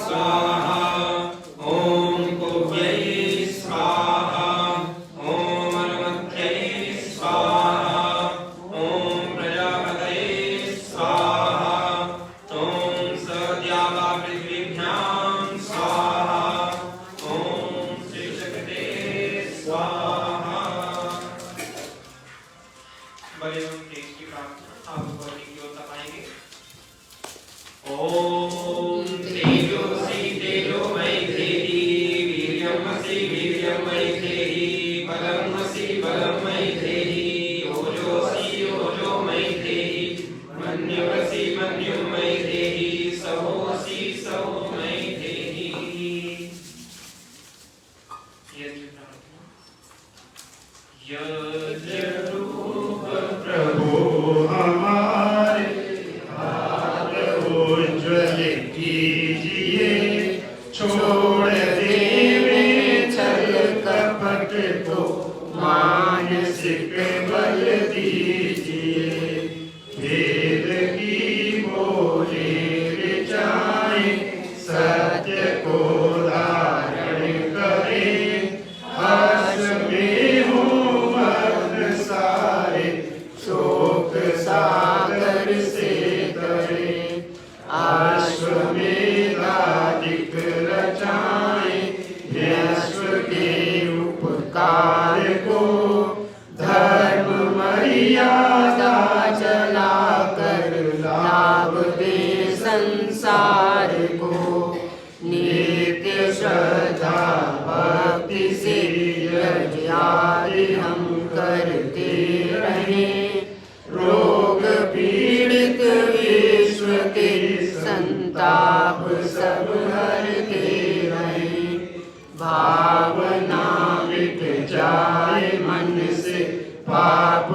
स्वाहा ॐ कोव्यै स्वाहा ॐ अनुमत्यै स्वाहा ॐ प्रजापतये स्वाहा ॐ सद्यावा पृथिवीभ्यां स्वाहा ॐ श्रीशक्ते स्वाहा। बड़े एवं तेज की प्रार्थना आप बॉडी की ओर तपाएंगे। ॐ तेजोसि तेजोमयि देहि वीर्यमसि वीर्यमयि देहि बलमसि बलमयि देहि ओजोसि ओजोमयि देहि मन्युमसि मन्युमयि देहि सहोसि सहोमयि देहि। यज्ञरूप प्रभु हमारे भाग उज्ज्वल कीजिए, छोड़ देवे छल कपट को मानसिक बल दीजिए। वेद की बोले विचारे सत्य को धारण करे, हर्ष में हो मग्न सारे शोक सागर से तरे। अश्वमेधादिक रचाए विश्व के उपकार को, धर्म मर्यादा चला कर लाभ दे संसार को। नित्य श्रद्धा भक्ति से यज्ञ आदि हम करते रहें, रोग पीड़ित विश्व के संताप सब हरते रहें। भावना मिट जाए मन से पाप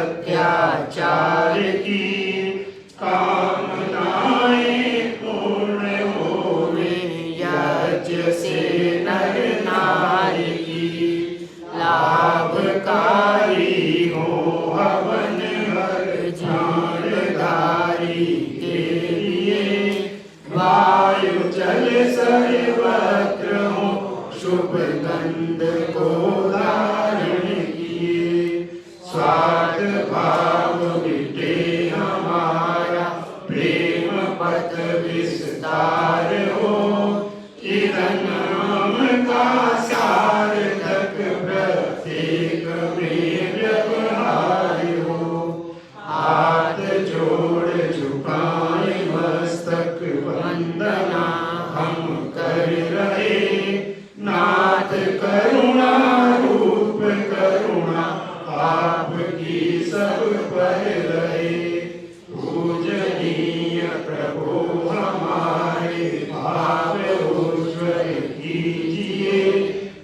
अत्याचार की, कामनाएं पूर्ण होवे यज्ञ से नर नारी की। लाभकारी हो हवन हर जीवधारी के लिए, वायु सर्वत्र हो शुभ गंध को धारण किए। स्वार्थ भाव मिटे हमारा प्रेम पथ विस्तार हो। किरण का सार्थक प्रत्येक में व्यवहार हो। हाथ जोड़ झुकाए मस्तक वंदना हम कर रहे। नाथ करुणा रूप करुणा आपकी सब पर रहे। पूजनीय प्रभु हमारे भाव उज्ज्वल कीजिए।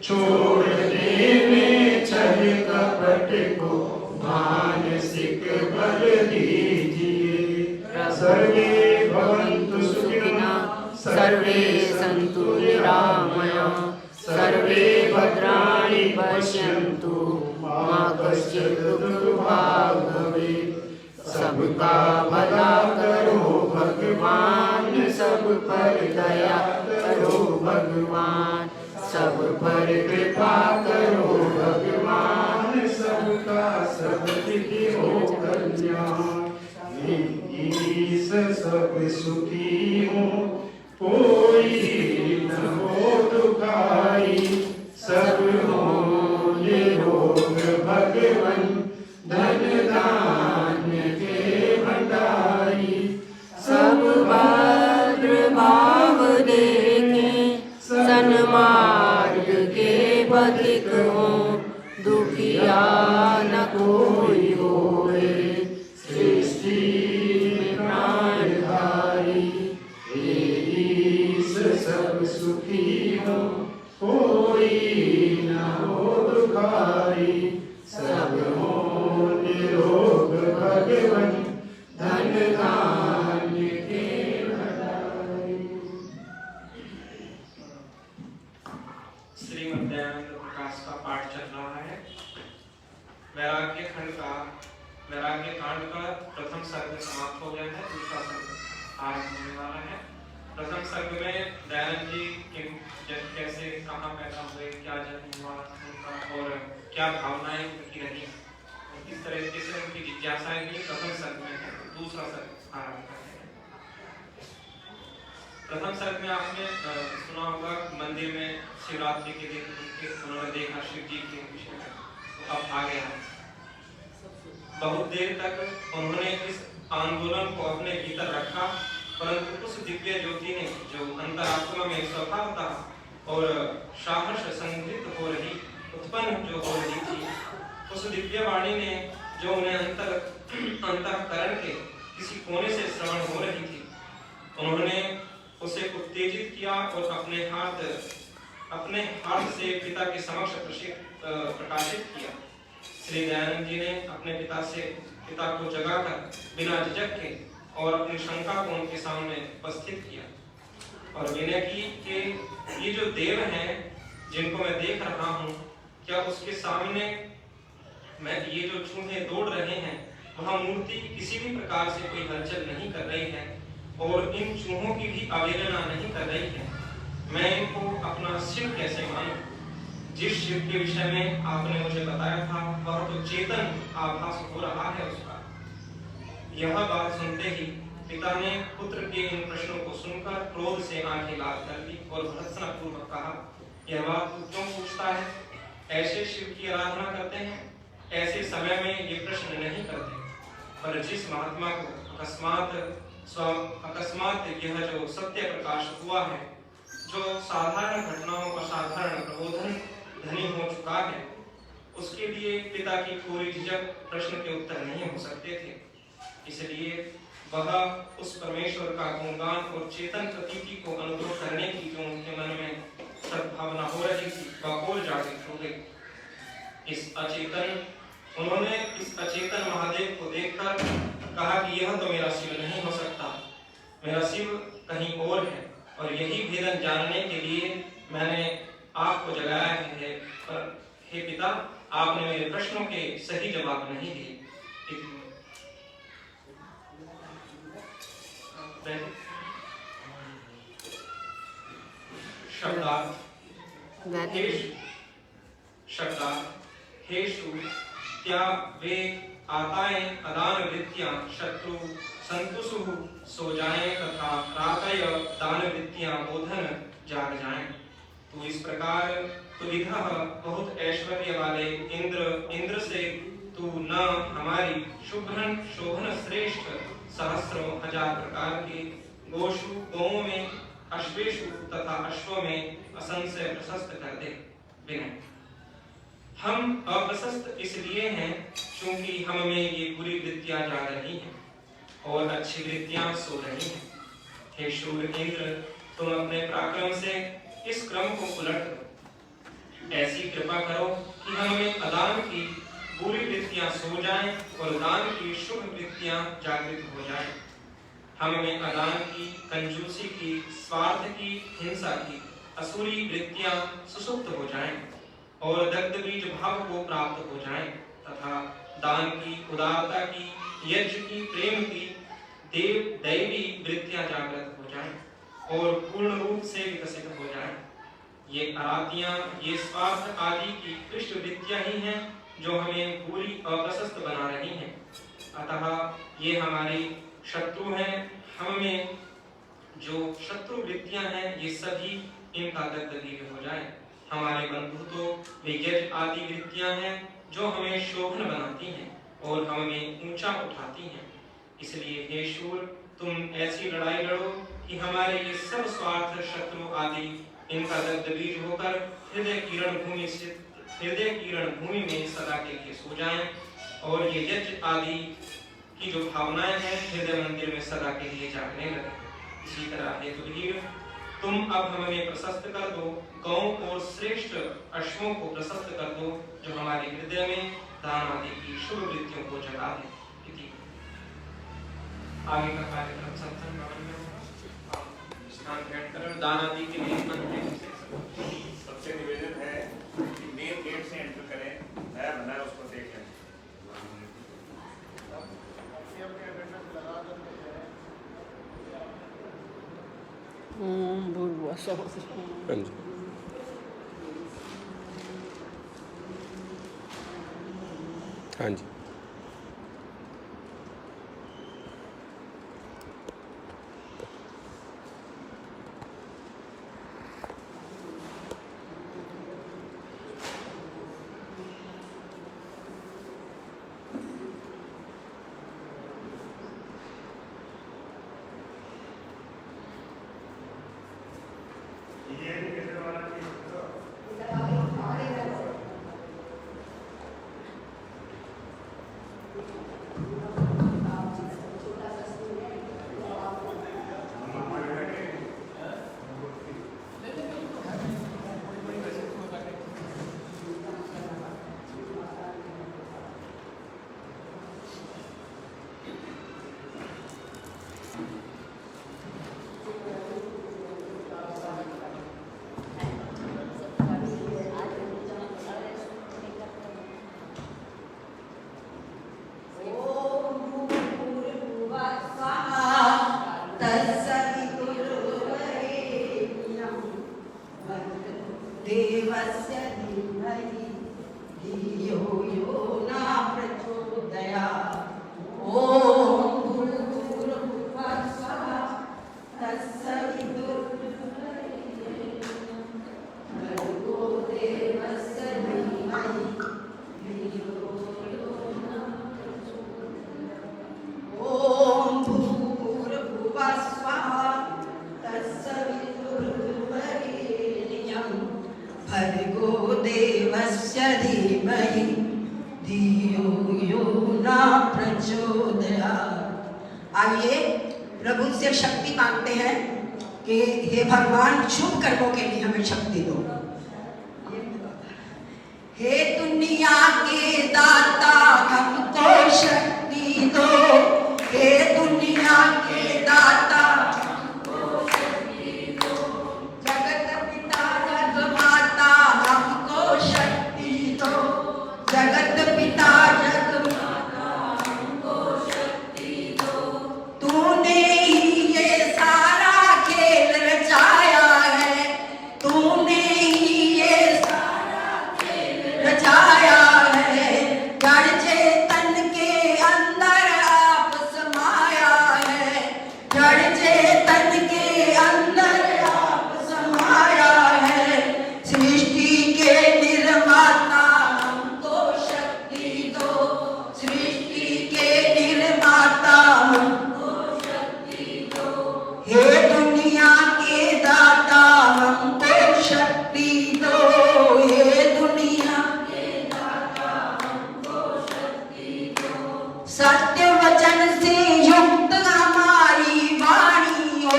छोड़ देने छल कपट को मानसिक बल दीजिए। सर्वे भवन्तु सुखिनः सर्वे सन्तु निरामयाः सर्वे भद्राणि पश्यन्तु मा कश्चित् दुर्भाग् भवेत्। सबका भला करो भगवान सब पर दया करो भगवान सब पर कृपा करो भगवान सबका सब की हो कल्याण। ईश सब सुखी हो कोई न हो दुखाई। सब हो निरोग भगवन धन धान्य के भंडारी। सब भद्र भाव देखें सन्मार्ग के पथिक हों। दुखिया न कोई होए सृष्टि में प्राणधारी। ईश सब सुखी हो कोई न हो दुखारी। सब हो निरोग भगवन धन धान्य के भंडारी। श्रीमद् दयानंद प्रकाश का पाठ चल रहा है। वैराग्य कांड का प्रथम सर्ग समाप्त हो गया है। दूसरा सर्ग आरंभ होने वाला है। प्रथम सर्ग में दयानंद जी कैसे कहाँ पैदा हुए, क्या जन्म हुआ उनका और क्या भावनाएं उनकी रही और किस तरीके से उनकी जिज्ञासाएं भी प्रथम सर्ग में है। दूसरा सर्ग आरंभ करते हैं। प्रथम सर्ग में आपने सुना होगा मंदिर में शिवरात्रि के दिन उन्होंने देखा शिव जी के विषय में। अब आगे है बहुत देर तक उन्होंने इस आंदोलन को अपने भीतर रखा, परंतु उस दिव्य ज्योति ने जो अंतरात्मा में स्वभाव था और साहस संगृत हो रही उत्पन्न जो हो रही थी, उस दिव्य वाणी ने जो उन्हें अंतःकरण के किसी कोने से श्रवण हो रही थी, उन्होंने उसे उत्तेजित किया और अपने हाथ से पिता के समक्ष प्रकाशित किया। श्री दयानंद जी ने अपने पिता को जगाकर बिना झिझक के और अपनी शंका को उनके सामने उपस्थित किया और विनय की कि ये जो देव हैं जिनको मैं देख रहा हूँ, क्या उसके सामने मैं ये जो चूहे दौड़ रहे हैं वहाँ मूर्ति किसी भी प्रकार से कोई हलचल नहीं कर रही है और इन चूहों की भी अवहेलना नहीं कर रही है। मैं इनको अपना शिव कैसे मानूं? जिस शिव के विषय में आपने मुझे बताया था वह तो चेतन आभास हो रहा है उसका। यह बात सुनते ही पिता ने पुत्र के इन प्रश्नों को सुनकर क्रोध से आंखें लाल कर ली और भर्त्सना पूर्वक कहा, यह बात तू क्यों पूछता है? ऐसे शिव की आराधना करते हैं, ऐसे समय में ये प्रश्न नहीं करते। पर जिस महात्मा को अकस्मात यह जो सत्य प्रकाश हुआ है, जो साधारण घटनाओं का साधारण प्रबोधन धनी हो चुका है, उसके लिए पिता की कोई झिझक प्रश्न के उत्तर नहीं हो सकते थे। इसलिए वह उस परमेश्वर का गुणगान और चेतन प्रतीति को अनुभव करने की जो उनके मन में सद्भावना हो रही थी वह और जागृत हो गई। उन्होंने इस अचेतन महादेव को देखकर कहा कि यह तो मेरा शिव नहीं हो सकता, मेरा शिव कहीं और है और यही भेदन जानने के लिए मैंने आपको जगाया है। पर हे पिता, आपने मेरे प्रश्नों के सही जवाब नहीं दिए। हेषु त्या वे आताएं अदान वृत्तियां शत्रु संतुषु सो जाएं तथा प्रातय दान वृत्तियां बोधन जाग जाएं। तो इस प्रकार तुविधः बहुत ऐश्वर्य वाले इंद्र से तू न हमारी शुभ्रन शोभन श्रेष्ठ सहस्रों हजार प्रकार के गोषु गौओं में अश्वेषु तथा अश्वों में असंशय प्रशस्त कर दे। विनय, हम अप्रशस्त इसलिए हैं क्योंकि हम में ये बुरी वृत्तियां जाग रही हैं और अच्छी वृत्तियां सो रही हैं। हे शूर इंद्र, तुम अपने पराक्रम से इस क्रम को उलट दो। ऐसी कृपा करो कि हम में अदान की बुरी वृत्तियां सो जाएं और दान की शुभ वृत्तियां जागृत हो जाएं। हम में अदान की, कंजूसी की, स्वार्थ की, हिंसा की असुरी वृत्तियां सुसुप्त हो जाएं और दग्ध बीज भाव को प्राप्त हो जाएं तथा दान की, उदारता की, यज्ञ की, प्रेम की, दैवी वृत्तियां जागृत हो जाएं और पूर्ण रूप से विकसित हो जाएं। ये आराधियां, ये स्वार्थ आदि की कृष्ण वृत्तियां ही हैं जो हमें पूरी अप्रशस्त बना रही हैं। अतः ये हमारी शत्रु हैं। हम में जो शत्रु वृत्तियां हैं ये सभी इनका दग्ध बीज हो जाए। हमारे बंधु तो वे यज्ञ आदि वृत्तियां हैं जो हमें शोभन बनाती हैं और हमें ऊंचा उठाती हैं। इसलिए हे शूर, तुम ऐसी लड़ाई लड़ो कि हमारे ये सब स्वार्थ शत्रु आदि इनका दग्ध बीज होकर हृदय किरण भूमि में सदा के लिए सो जाएं और ये यज्ञ आदि की जो भावनाएं हैं हृदय मंदिर में सदा के लिए जागने लगे। इसी तरह हे तुलहीर, तुम अब हमें प्रशस्त कर दो, गौओं और श्रेष्ठ अश्वों को प्रशस्त कर दो जो हमारे हृदय में दान आदि की शुभ वृत्तियों को जगा दे। आगे का कार्यक्रम सत्संग भवन में होगा। स्नान ग्रहण कर दान आदि के लिए सबसे निवेदन है कि मेन गेट से एंटर करें, नया बना है उसको देखें। हाँ जी। हाँ जी। देवस्य धीमहि धियो यो न प्रचोदयात्। ओम भूर्भुवः स्वः तत्सवितुर्वरेण्यं भर्गो देवस्य धीमहि धियो यो न प्रचोदयात्। ओम भूर्भुवः स्वः तत्सवितुर्वरेण्यं भर्गो देवस्य धीमहि धियो यो न प्रचोदयात्। आइए प्रभु से शक्ति मांगते हैं कि हे भगवान शुभ कर्मों के लिए हमें शक्ति दो। हे दुनिया के दाता हमको शक्ति दो। हे दुनिया के दाता हमको शक्ति दो। जगत पिता जग माता हमको शक्ति दो। जगत पिता जग माता हमको शक्ति दो। तूने ही ये सारा खेल रचाया है, तू हे दुनिया के दाता हमको शक्ति दो, हे दुनिया के दाता हमको शक्ति दो। सत्य वचन से युक्त हमारी वाणी हो,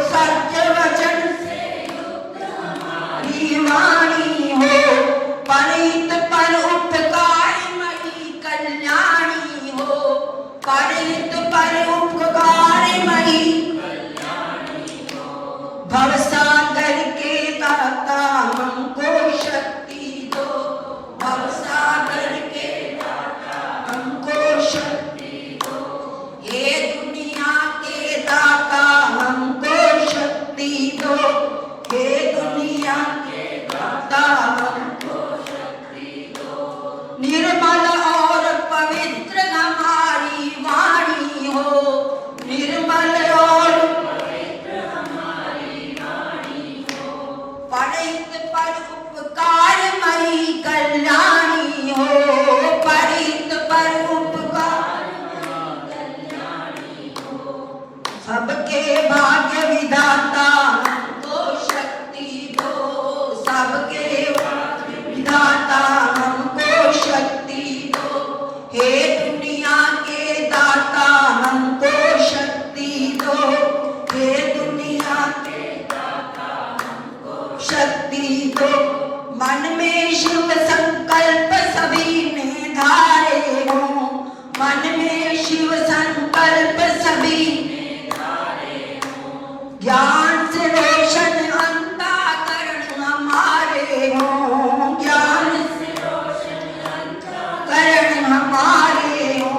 सत्य वचन से युक्त हमारी वाणी हो। परित पर उपकारमयी कल्याणी हो, परित पर उपकारमयी कल्याणी हो। भवसागर के दाता हमको शक्ति दो, भवसागर के दाता हमको शक्ति दो। हे दुनिया के दाता हमको शक्ति दो, हे दुनिया के दाता हमको शक्ति दो। निर्मल और पवित्र हमारी वाणी हो, निर्मल और पवित्र हमारी वाणी हो। परित पर उपकारमयी कल्याणी हो, परित पर उपकारमयी कल्याणी हो। सबके भाग्य विधाता हमको शक्ति दो, सबके भाग्य विधाता हमको शक्ति दो। हे दुनिया के दाता हमको शक्ति दो, हे दुनिया के दाता हमको शक्ति दो। मन में शिव संकल्प सभी ने धारे हो, मन में शिव संकल्प सभी ने धारे हो। ज्ञान से रोशन अंतःकरण हमारे हो, ज्ञान से रोशन अंतःकरण हमारे हो।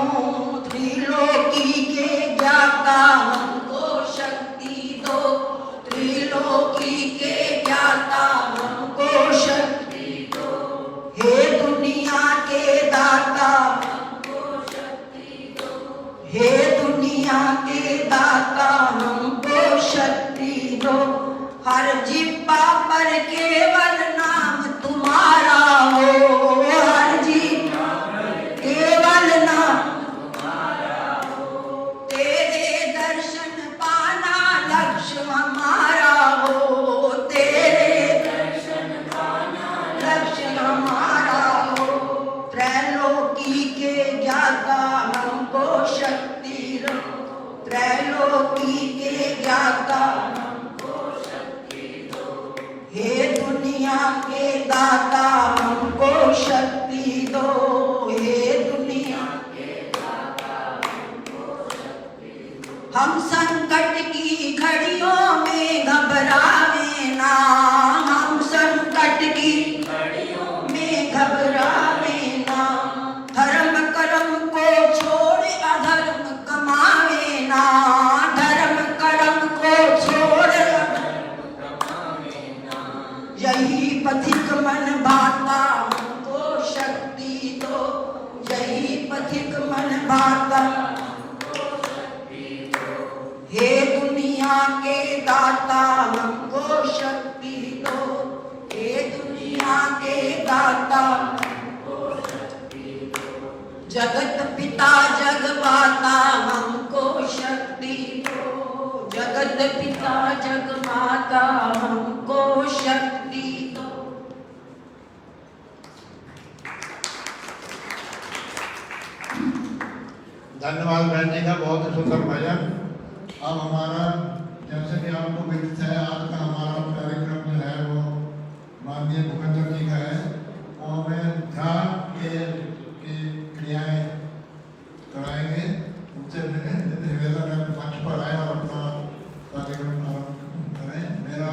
त्रिलोकी के ज्ञाता हमको शक्ति दो, त्रिलोकी के ज्ञाता हमको शक्ति दो। हे दुनिया के दाता हमको शक्ति दो, हे दुनिया के दाता हमको शक्ति दो। हर जिब्बा पर केवल नाम तुम्हारा हो, हर जिब्बा पर केवल नाम तुम्हारा हो। तेरे दर्शन पाना लक्ष्य हमारा हो, तेरे दर्शन पाना लक्ष्य हमारा हो। त्रैलोकी के ज्ञाता हमको शक्ति दो, त्रैलोकी के ज्ञाता हमको शक्ति दो। हे दुनिया के दाता हमको शक्ति दो, हे दुनिया के दाता हमको शक्ति दो। हम संकट की घड़ियों में घबरावे ना, हम संकट की घड़ियों में घबरावे ना। धर्म कर्म को छोड़ अधर्म कमावे ना, धर्म कर्म को छोड़ अधर्म कमावे ना। यही पथिक मन भाता हमको शक्ति दो, यही पथिक मन भाता हमको शक्ति दो। हे दुनिया के दाता हमको शक्ति दो, हे दुनिया के दाता हमको शक्ति दो। जगत पिता जगमाता हमको शक्ति दो, जगत पिता जगमाता हमको शक्ति दो। धन्यवाद बहन जी का, बहुत ही सुंदर भजन। अब हमारा जैसे कि आपको विदित है, आज का हमारा कार्यक्रम जो है वो माननीय मुखर्जी जी का है। और हमें ध्यान के क्रियाएं कराएंगे, उनसे निवेदन है मंच पर आए और अपना कार्यक्रम आरम्भ करें। मेरा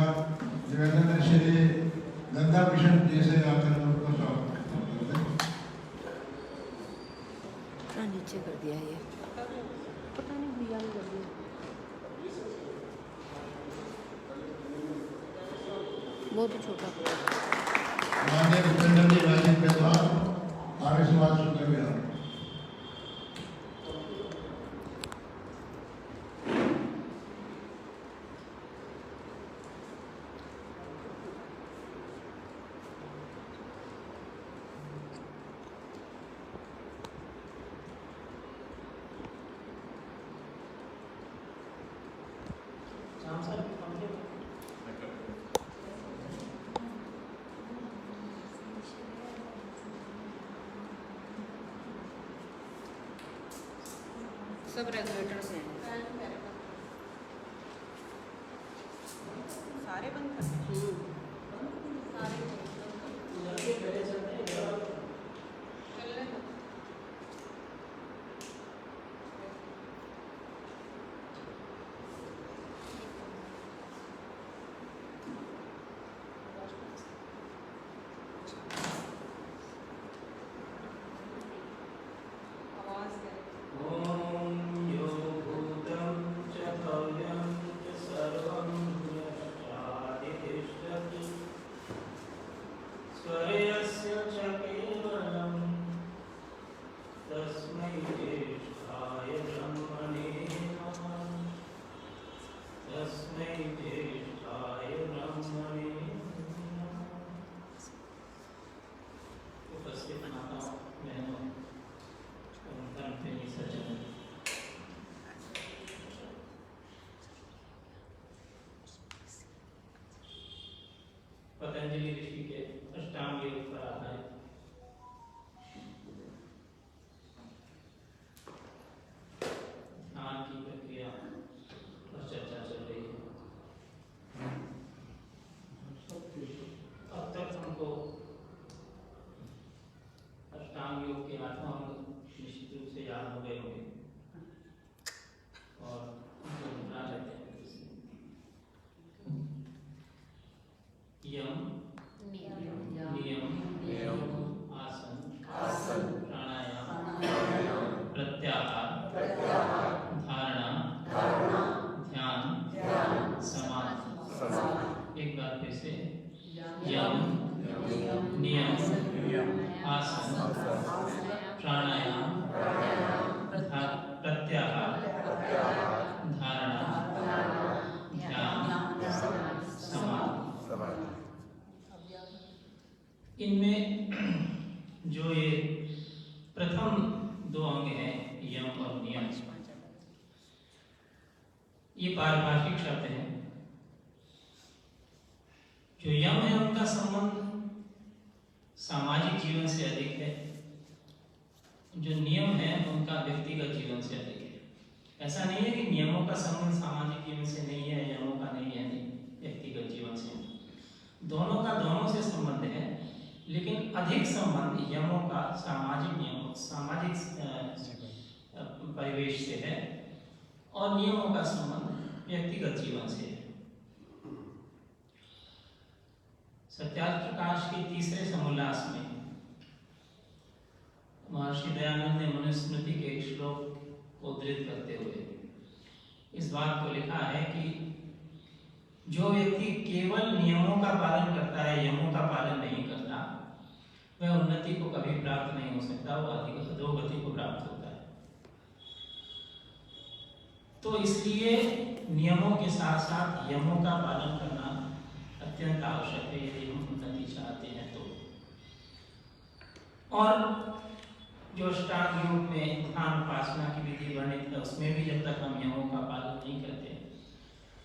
निवेदन है श्री गंगा किशन जी से आकर उनको स्वागत करते हैं। नीचे कर दिया ये, पता नहीं भैया ने कर दिया, बहुत ही छोटा। माननीय भूपेंद्र जी राजीव विद्वान, आर्य समाज सूत्र विहार। सब रेगुलेटर से हैं। सारे बंद कर ॐ यो भूतं च भव्यं च सर्वं यश्चादितिष्ठति स्वरयस्य च केवलं तस्मै ज्येष्ठाय ब्रह्मणे नमः। तस्मै ज्येष्ठाय ब्रह्मणे नमः। उपस्थित माताओं बहनों धर्मप्रेमी सज्जन, पतंजलि ऋषि के अष्टांग योग पर आधारित ध्यान की प्रक्रिया पर चर्चा चल रही है। अब तक हमको अष्टांग योग के 8वां अंग निश्चित रूप से याद हो गए होंगे और उनको बना लेते हैं। यम, नियम, आसन, प्राणायाम, प्रत्याहार, धारणा, ध्यान, समाधि। एक बार फिर से यम, नियम, आसन, प्राणायाम, प्रत्याहार, धारणा, ध्यान, समाधि। इनमें जो ये प्रथम 2 अंग हैं, यम और नियम, ये पारिभाषिक शब्द हैं। जो यम है उनका संबंध सामाजिक जीवन से अधिक है, जो नियम है उनका व्यक्तिगत जीवन से अधिक है। ऐसा नहीं है कि नियमों का संबंध सामाजिक जीवन से नहीं है, यमों का नहीं है, व्यक्तिगत जीवन से। दोनों का दोनों से संबंध है, लेकिन अधिक संबंध यमों का सामाजिक नियमों, सामाजिक परिवेश से है, और नियमों का संबंध व्यक्तिगत जीवन से है। सत्यार्थ प्रकाश के तीसरे समोल्लास में महर्षि दयानंद ने मनुस्मृति के एक श्लोक को उद्धृत करते हुए इस बात को लिखा है कि जो व्यक्ति केवल नियमों का पालन करता है, यमों का पालन नहीं करता, वह उन्नति को कभी प्राप्त नहीं हो सकता, वो अधोगति को प्राप्त होता है। तो इसलिए नियमों के साथ साथ यमों का पालन करना अत्यंत आवश्यक है यदि हम उन्नति चाहते हैं तो। और जो अष्टांग योग में ध्यान उपासना की विधि वर्णित है, उसमें भी जब तक हम यमों का पालन नहीं करते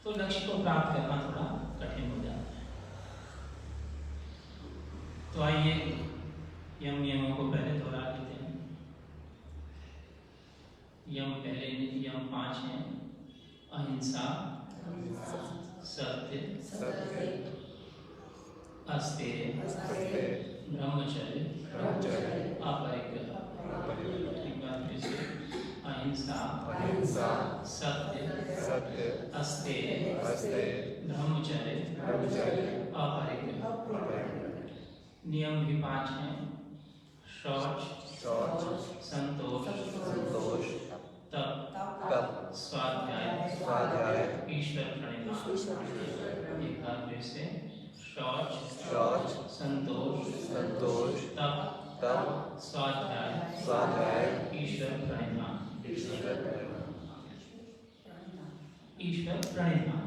तो लक्ष्य को प्राप्त करना थोड़ा कठिन हो जाता है। तो आइए यम नियमों को पहले दोहरा लेते हैं। यम पहले यम 5 हैं: अहिंसा, सत्य, अस्तेय, ब्रह्मचर्य, अपरिग्रह। एक बार फिर से: अहिंसा, सत्य, अस्तेय, ब्रह्मचर्य, अपरिग्रह। नियम भी 5 हैं: शौच, संतोष, तप, स्वाध्याय, ईश्वर प्रणिधान। एक बार फिर से: शौच, संतोष, तप, स्वाध्याय, ईश्वर प्रणिधान। ईश्वर प्रणिधान।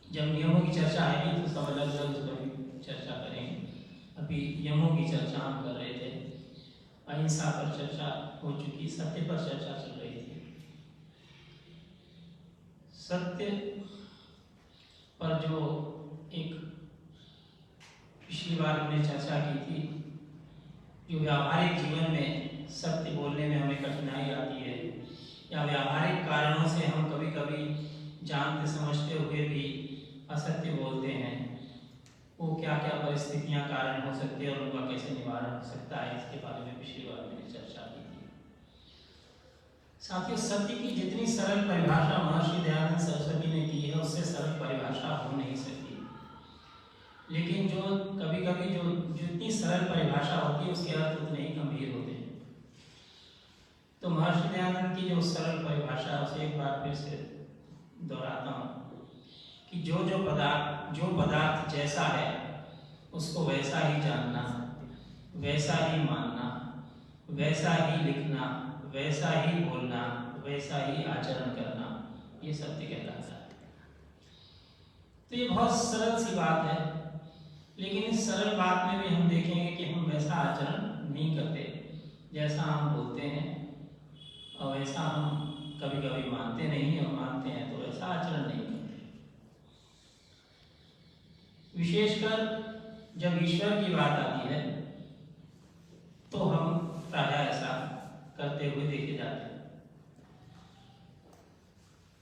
जब नियमों की चर्चा आएगी तो सब अलग अलग उस पर चर्चा करेंगे। अभी यमों की चर्चा हम कर रहे थे, अहिंसा पर चर्चा हो चुकी, सत्य पर चर्चा चल रही थी। सत्य पर जो एक पिछली बार हमने चर्चा की थी, जो व्यावहारिक जीवन में सत्य बोलने में हमें कठिनाई आती है, या व्यावहारिक कारणों से हम कभी कभी जानते समझते हुए भी असत्य बोलते हैं, वो क्या क्या परिस्थितियां कारण हो सकती है और उनका कैसे निवारण हो सकता है, इसके बारे में पिछली बार मैंने चर्चा की थी। साथियों, सत्य की जितनी सरल परिभाषा महर्षि दयानंद सरस्वती ने की है, उससे सरल परिभाषा हो नहीं सकती। लेकिन जो कभी कभी जो जितनी सरल परिभाषा होती है उसके अर्थ उतने ही गंभीर होते हैं। तो महर्षि दयानंद की जो सरल परिभाषा है उसे एक बार फिर से दोहराता हूँ कि जो पदार्थ जैसा है उसको वैसा ही जानना, वैसा ही मानना, वैसा ही लिखना, वैसा ही बोलना, वैसा ही आचरण करना, ये सत्य कहलाता है। तो ये बहुत सरल सी बात है, लेकिन इस सरल बात में भी हम देखेंगे कि हम वैसा आचरण नहीं करते जैसा हम बोलते हैं, और वैसा हम कभी कभी मानते नहीं, और मानते हैं तो वैसा आचरण नहीं करते। विशेषकर जब ईश्वर की बात आती है तो हम प्रायः ऐसा करते हुए देखे जाते हैं।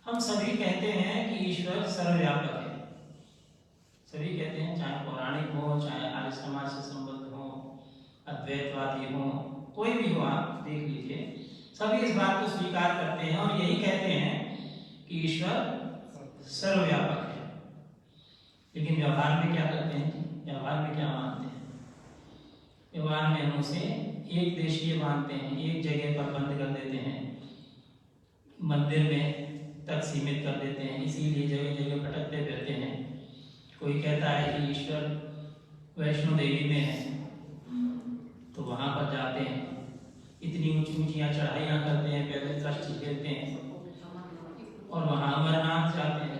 हम सभी कहते हैं कि ईश्वर सर्वव्यापक है, सभी कहते हैं, चाहे पौराणिक हो, चाहे आर्य समाज से संबद्ध हो, अद्वैतवादी हो, कोई भी हो, आप देख लीजिए, सभी इस बात को स्वीकार करते हैं और यही कहते हैं कि ईश्वर सर्वव्यापक है। लेकिन व्यवहार में क्या करते हैं? व्यवहार में क्या मानते हैं? व्यवहार में हम उसे एक देशीय मानते हैं, एक जगह पर बंद कर देते हैं, मंदिर में तक सीमित कर देते हैं, इसीलिए जगह जगह भटकते फिरते हैं। कोई कहता है कि ईश्वर वैष्णो देवी में है, तो वहां पर जाते हैं, इतनी ऊंची ऊंचियां चढ़ाइयां करते हैं, पैदल कष्ट झेलते हैं, और वहां अमरनाथ जाते हैं,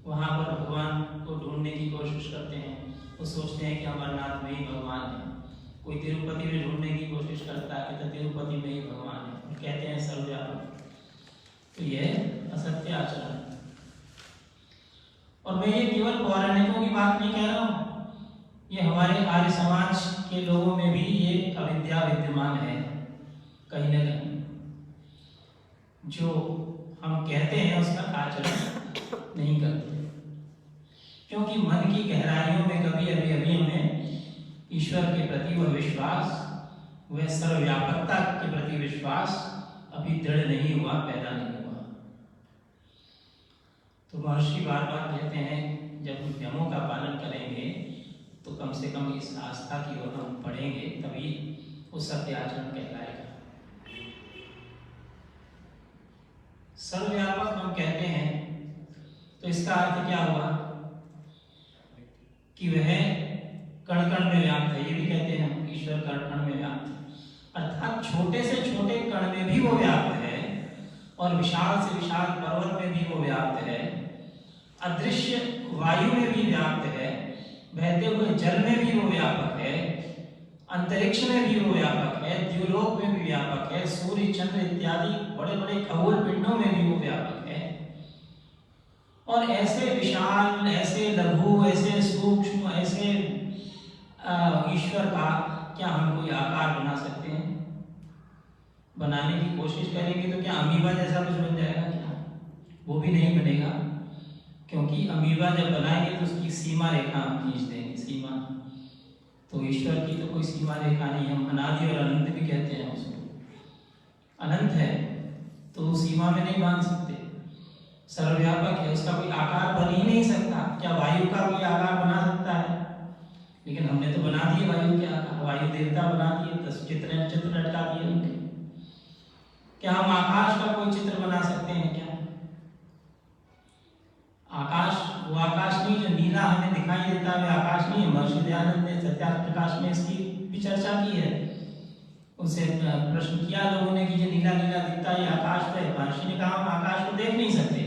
वहां पर भगवान को ढूंढने की कोशिश करते हैं। वो सोचते हैं कि अमरनाथ में ही भगवान है। कोई तिरुपति में ढूंढने की कोशिश करता है तो तिरुपति में ही भगवान है, और कहते हैं सर्वव्यापक। तो यह असत्य आचरण है। और मैं ये केवल पौराणिकों की बात नहीं कह रहा हूँ, ये हमारे आर्य समाज के लोगों में भी ये अविद्या विद्यमान है कहीं न कहीं। जो हम कहते हैं उसका आचरण नहीं करते, क्योंकि मन की गहराइयों में कभी अभी हमें ईश्वर के प्रति वह विश्वास, वह सर्वव्यापकता के प्रति विश्वास अभी दृढ़ नहीं हुआ, पैदा नहीं हुआ। तो महर्षि बार बार कहते हैं, जब हम नियमों का पालन करेंगे तो कम से कम इस आस्था की ओर हम बढ़ेंगे, तभी वो सत्य आचरण कहलाएगा। सर्वव्यापक हम कहते हैं तो इसका अर्थ क्या हुआ कि वह कण कण में व्याप्त है। ये भी कहते हैं हम, ईश्वर कण कण में व्याप्त है, अर्थात छोटे से छोटे कण में भी वो व्याप्त है, और विशाल से विशाल पर्वत में भी वो व्याप्त है, अदृश्य वायु में भी व्याप्त है, बहते हुए जल में भी वो व्यापक है, अंतरिक्ष में भी वो व्यापक है, द्युलोक में भी व्यापक है, सूर्य चंद्र इत्यादि बड़े बड़े खगोल पिंडों में भी वो व्यापक है। और ऐसे विशाल, ऐसे लघु, ऐसे सूक्ष्म, ऐसे ईश्वर का क्या हम कोई आकार बना सकते हैं? बनाने की कोशिश करेंगे तो क्या अमीबा जैसा कुछ बन जाएगा क्या? वो भी नहीं बनेगा, क्योंकि अमीबा जब बनाएंगे तो उसकी सीमा रेखा हम खींच देंगे, सीमा। तो ईश्वर की तो कोई सीमा रेखा नहीं, हम अनादि और अनंत भी कहते हैं उसको। अनंत है तो सीमा में नहीं बांध सकते, सर्वव्यापक है, उसका कोई आकार बन ही नहीं सकता। क्या वायु का कोई आकार बना सकता है? लेकिन हमने तो बना दिए वायु के आकार, वायु देवता बना दिए, चित्र लटका दिए उनके। क्या हम आकाश का कोई चित्र बना सकते हैं क्या? आकाश वो आकाश नहीं जो नीला हमें दिखाई देता है, आकाश नहीं है। महर्षि दयानंद ने सत्यार्थ प्रकाश में इसकी भी चर्चा की है। उनसे प्रश्न किया लोगों ने कि जो नीला नीला दिखता है आकाश है। महर्षि ने कहा हम आकाश को देख नहीं सकते।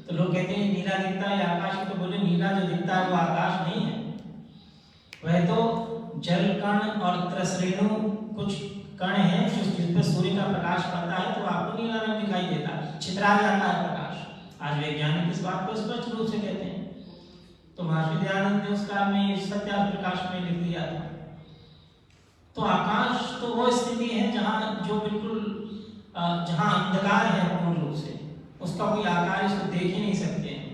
तो लोग कहते हैं नीला दिखता है आकाश, तो बोले नीला जो दिखता है वो आकाश नहीं है, वह तो जल कण और त्रसरेणु कुछ कण हैं जिस पर सूर्य का प्रकाश पड़ता है तो आपको नीला रंग दिखाई देता है, छितरा जाता है प्रकाश। आज वैज्ञानिक इस बात को स्पष्ट रूप से कहते हैं। तो महर्षि दयानंद ने उस काल में सत्यार्थ प्रकाश में लिख दिया था। तो आकाश तो वो स्थिति है जहाँ जो बिल्कुल जहाँ अंधकार है पूर्ण रूप से, उसका कोई आकार इसको देख ही नहीं सकते हैं।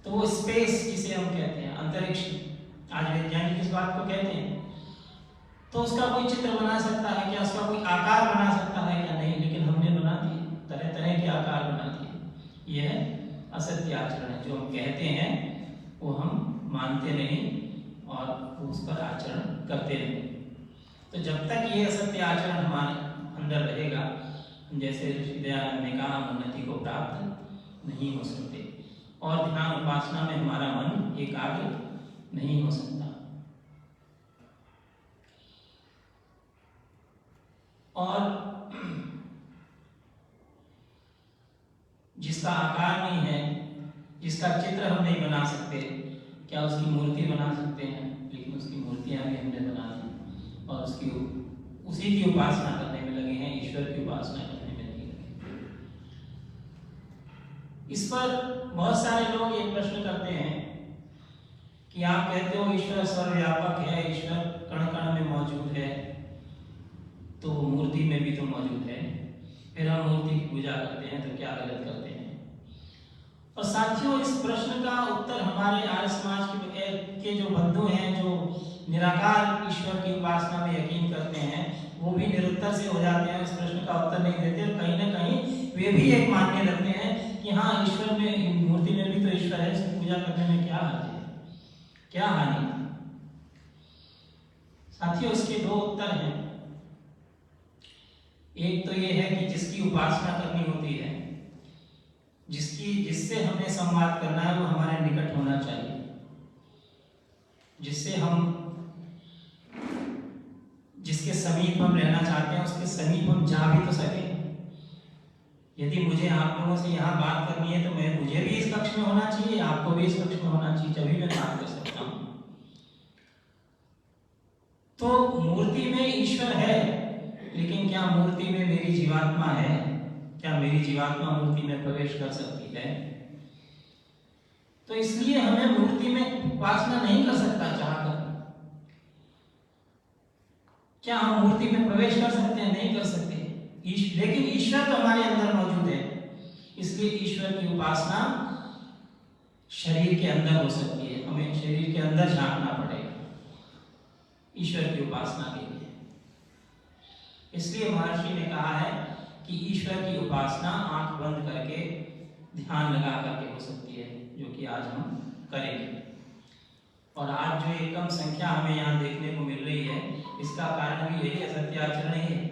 तो वो स्पेस जिसे हम कहते हैं अंतरिक्ष, आज वैज्ञानिक इस बात को कहते हैं, तो उसका कोई चित्र बना सकता है क्या, उसका कोई आकार बना सकता है क्या? नहीं, लेकिन हमने बना दिए, तरह तरह के आकार बना दिए। यह असत्य आचरण है। जो हम कहते हैं वो हम मानते नहीं और उस पर आचरण करते नहीं। तो जब तक ये असत्य आचरण हमारे अंदर रहेगा, जैसे ऋषि दयानंद ने कहा, हम उन्नति को प्राप्त नहीं हो सकते और ध्यान उपासना में हमारा मन एकाग्र नहीं हो सकता। और जिसका आकार नहीं है, जिसका चित्र हम नहीं बना सकते, क्या उसकी मूर्ति बना सकते हैं? लेकिन उसकी मूर्तियां भी हमने बना दी और उसी की उपासना करने में लगे हैं, ईश्वर की उपासना करने में लगे हैं। इस पर बहुत सारे लोग ये प्रश्न करते हैं कि आप कहते हो ईश्वर सर्वव्यापक है, ईश्वर कण कण में मौजूद है, तो मूर्ति में भी तो मौजूद है, फिर हम मूर्ति की पूजा करते हैं तो क्या गलत करते हैं? और साथियों, इस प्रश्न का उत्तर हमारे आर्य समाज के जो बंधु हैं, जो निराकार ईश्वर की उपासना में यकीन करते हैं, वो भी निरुत्तर से हो जाते हैं, इस प्रश्न का उत्तर नहीं देते। और कहीं ना कहीं वे भी एक मानने लगते हैं कि हाँ, ईश्वर में, मूर्ति में भी तो ईश्वर है, इसकी पूजा करने में क्या हानि है, क्या हानि है? साथियों, इसके दो उत्तर हैं। एक तो ये है कि जिसकी उपासना करनी होती है, जिससे हमें संवाद करना है, वो हमारे निकट होना चाहिए, जिसके समीप हम रहना चाहते हैं, उसके समीप हम जा भी तो सके। यदि मुझे आप लोगों से यहाँ बात करनी है तो मुझे भी इस कक्ष में होना चाहिए, आपको भी इस कक्ष में होना चाहिए, तभी मैं बात कर सकता हूँ। तो मूर्ति में ईश्वर है, लेकिन क्या मूर्ति में मेरी जीवात्मा है? क्या मेरी जीवात्मा मूर्ति में प्रवेश कर सकती है? तो इसलिए हमें मूर्ति में उपासना नहीं कर सकता चाहकर। क्या हम मूर्ति में प्रवेश कर सकते हैं? नहीं कर सकते। लेकिन ईश्वर तो हमारे अंदर मौजूद है, इसलिए ईश्वर की उपासना शरीर के अंदर हो सकती है। हमें शरीर के अंदर झांकना पड़ेगा ईश्वर की उपासना के लिए। इसलिए महर्षि ने कहा है कि ईश्वर की उपासना आंख बंद करके ध्यान लगा करके हो सकती है, जो कि आज हम करेंगे। और आज जो एक कम संख्या हमें यहाँ देखने को मिल रही है, इसका कारण भी यही असत्य आचरण ही है।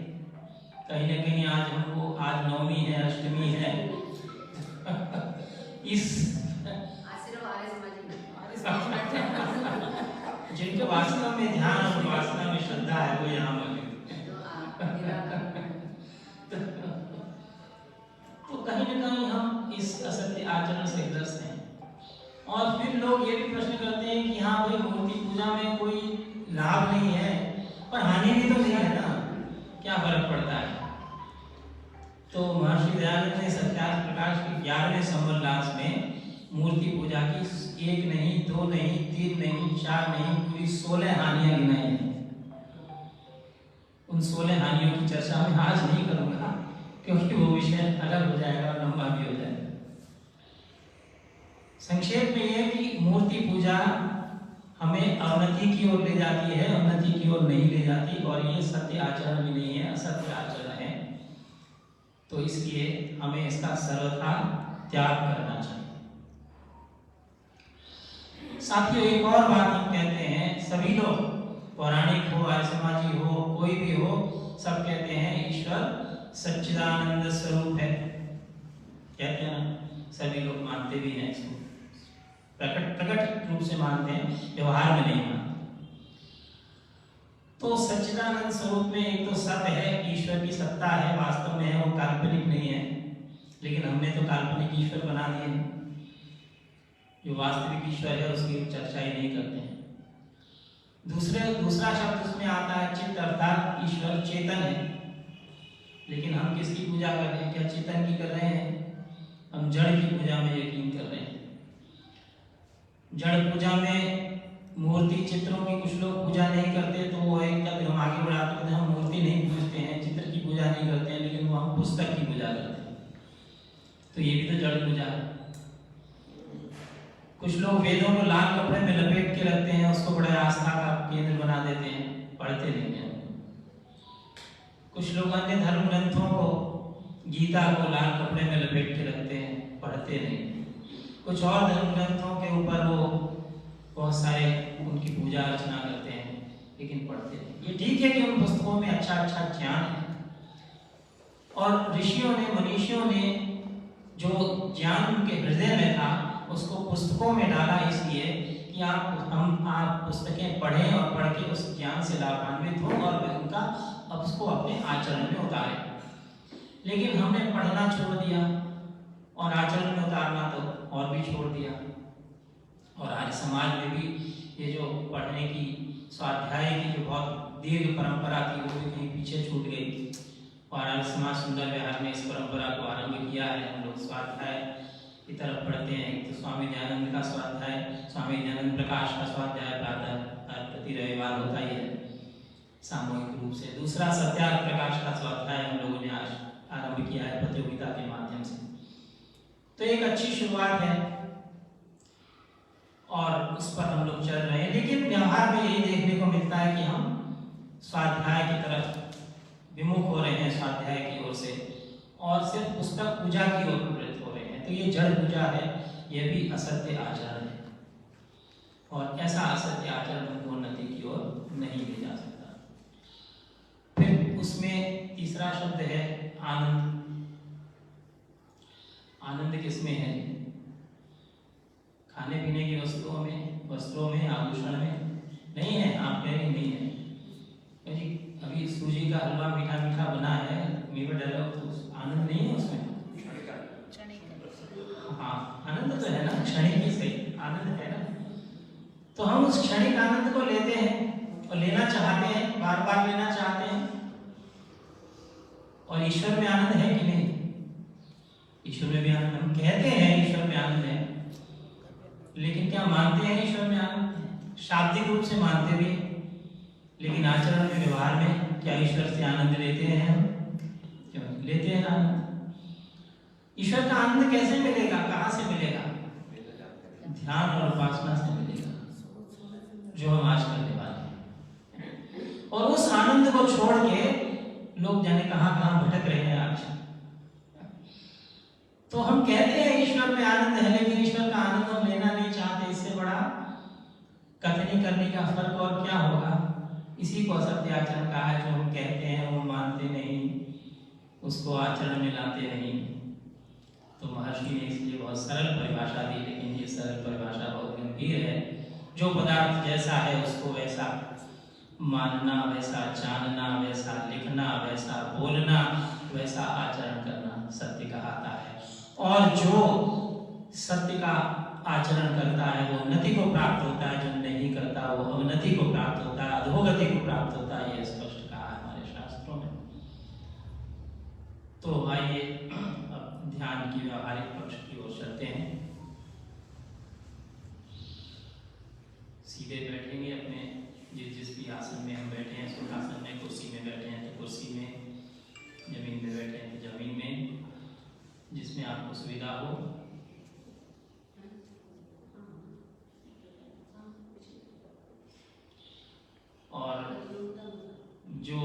कहीं ना कहीं आज नवमी है, अष्टमी है, जिनके वास्तव में ध्यान और वासना में श्रद्धा है, वो यहाँ मौजूद है। तो कहीं ना कहीं हम इस असत्य आचरण से ग्रस्त हैं। और फिर लोग ये भी प्रश्न करते हैं कि हाँ भाई, मूर्ति पूजा में कोई लाभ नहीं है, पर हानि भी तो नहीं है ना, क्या फर्क पड़ता है? तो महर्षि दयानंद ने सत्यार्थ प्रकाश के 11वें संवल्लास में मूर्ति पूजा की 1 नहीं, 2 नहीं, 3 नहीं, 4 नहीं, पूरी 16 हानियां गिनाई हैं। उन 16 हानियों की चर्चा मैं आज नहीं करूंगा, क्योंकि वो विषय अलग हो जाएगा और लंबा भी हो जाएगा। संक्षेप में यह कि मूर्ति पूजा हमें अवनति की ओर ले जाती है, उन्नति की ओर नहीं ले जाती, और ये सत्य आचरण भी नहीं है, असत्य आचरण है। तो इसलिए हमें इसका सर्वथा त्याग करना चाहिए। साथियों, एक और बात हम कहते हैं, सभी लोग, पौराणिक हो, आर्य समाजी हो, कोई भी हो, सब कहते हैं ईश्वर सच्चिदानंद स्वरूप है। कहते हैं ना, सभी लोग मानते भी हैं इसको, प्रकट रूप से मानते हैं, व्यवहार में नहीं मानते। तो सच्चिदानंद स्वरूप में एक तो सत्य है, ईश्वर की सत्ता है, वास्तव में है, वो काल्पनिक नहीं है। लेकिन हमने तो काल्पनिक ईश्वर बना दिए हैं, जो वास्तविक ईश्वर है उसकी चर्चा ही नहीं करते हैं। दूसरा शब्द उसमें आता है चित्त, अर्थात ईश्वर चेतन है। लेकिन हम किसकी पूजा कर रहे हैं? क्या चेतन की कर रहे हैं? हम जड़ की पूजा में यकीन कर रहे हैं। जड़ पूजा में मूर्ति चित्रों की कुछ लोग पूजा नहीं करते, तो वो एक कदम हम आगे बढ़ाते हैं, हम मूर्ति नहीं पूजते हैं, चित्र की पूजा नहीं करते हैं, लेकिन वो हम पुस्तक की पूजा करते हैं। तो ये भी तो जड़ पूजा है। कुछ लोग वेदों को लाल कपड़े में लपेट के रखते हैं, उसको बड़े आस्था का केंद्र बना देते हैं, पढ़ते नहीं हैं। कुछ लोग अन्य धर्म ग्रंथों को, गीता को लाल कपड़े में लपेट के रखते हैं, पढ़ते नहीं। कुछ और धर्म ग्रंथों के ऊपर वो बहुत सारे उनकी पूजा अर्चना करते हैं, लेकिन पढ़ते नहीं। ये ठीक है कि उन पुस्तकों में अच्छा अच्छा ज्ञान है, और ऋषियों ने, मनीषियों ने जो ज्ञान उनके हृदय में था उसको पुस्तकों में डाला, इसलिए कि आप पुस्तकें पढ़ें और पढ़ के उस ज्ञान से लाभान्वित हो और उनका अब उसको अपने आचरण में उतारें। लेकिन हमने पढ़ना छोड़ दिया और आचरण में उतारना तो और भी छोड़ दिया। और आज समाज में भी ये जो पढ़ने की, स्वाध्याय की जो बहुत दीर्घ परंपरा थी, वो भी कहीं पीछे छूट गई। और आज समाज सुंदर विहार में इस परंपरा को आरंभ किया है। हम लोग स्वाध्याय की तरफ बढ़ते हैं। एक तो स्वामी दयानंद का स्वाध्याय, स्वामी दयानंद प्रकाश का स्वाध्याय प्रातः प्रति रविवार होता ही है सामूहिक रूप से। दूसरा सत्यार्थ प्रकाश का स्वाध्याय हम लोगों ने आज आरंभ किया है प्रतियोगिता के माध्यम से। तो एक अच्छी शुरुआत है और उस पर हम लोग चल रहे हैं, लेकिन व्यवहार में यही देखने को मिलता है कि हम स्वाध्याय की तरफ विमुख हो रहे हैं, स्वाध्याय की ओर से, और सिर्फ पुस्तक पूजा की ओर प्रवृत्त हो रहे हैं। तो ये जड़ पूजा है, ये भी असत्य आचरण है, और ऐसा असत्य आचरण हमको उन्नति की ओर नहीं ले जा सकता। फिर उसमें तीसरा शब्द है आनंद। आनंद किसमें है? खाने पीने की वस्तुओं में, वस्त्रों में, आभूषण में नहीं है। आप कह रहे नहीं है जी, अभी सूजी का हलवा मीठा मीठा बना है, मीठा डालो तो आनंद नहीं है उसमें। हाँ, आनंद तो है ना, क्षणिक ही सही आनंद है ना। तो हम उस क्षणिक आनंद को लेते हैं और लेना चाहते हैं, बार बार लेना चाहते हैं। और ईश्वर में आनंद है कि नहीं? ईश्वर में भी आनंद, हम कहते हैं ईश्वर में आनंद है, लेकिन क्या मानते हैं ईश्वर में आनंद है? शाब्दिक रूप से मानते भी, लेकिन आचरण में, व्यवहार में क्या ईश्वर से आनंद लेते हैं हम? क्यों लेते हैं आनंद? ईश्वर का आनंद कैसे मिलेगा, कहाँ से मिलेगा? ध्यान और उपासना से मिलेगा, जो हम आज करने वाले हैं। और उस आनंद को छोड़ के लोग जाने कहाँ कहाँ भटक रहे हैं आज। तो हम कहते हैं ईश्वर में आनंद है, लेकिन ईश्वर का आनंद हम लेना नहीं चाहते। इससे बड़ा कथनी करने का फर्क और क्या होगा? इसी को असत्य आचरण कहा है। जो हम कहते हैं वो मानते नहीं, उसको आचरण में लाते नहीं। तो महर्षि ने इसलिए बहुत सरल परिभाषा दी, लेकिन ये सरल परिभाषा बहुत गंभीर है। जो पदार्थ जैसा है उसको वैसा मानना, वैसा जानना, वैसा लिखना, वैसा बोलना, वैसा आचरण करना सत्य कहलाता है। और जो सत्य का आचरण करता है वो उन्नति को प्राप्त होता है, जो नहीं करता वो अवनति को प्राप्त होता है, अधोगति को प्राप्त होता है। ये स्पष्ट कहा है हमारे शास्त्रों में। तो आइए अब ध्यान की व्यवहारिक पक्ष की ओर चलते हैं। सीधे बैठेंगे अपने जिस भी आसन में हम बैठे हैं, सुखासन में, कुर्सी में बैठे हैं तो कुर्सी में, जमीन पे बैठे हैं तो जमीन में, जिसमें आपको सुविधा हो। और जो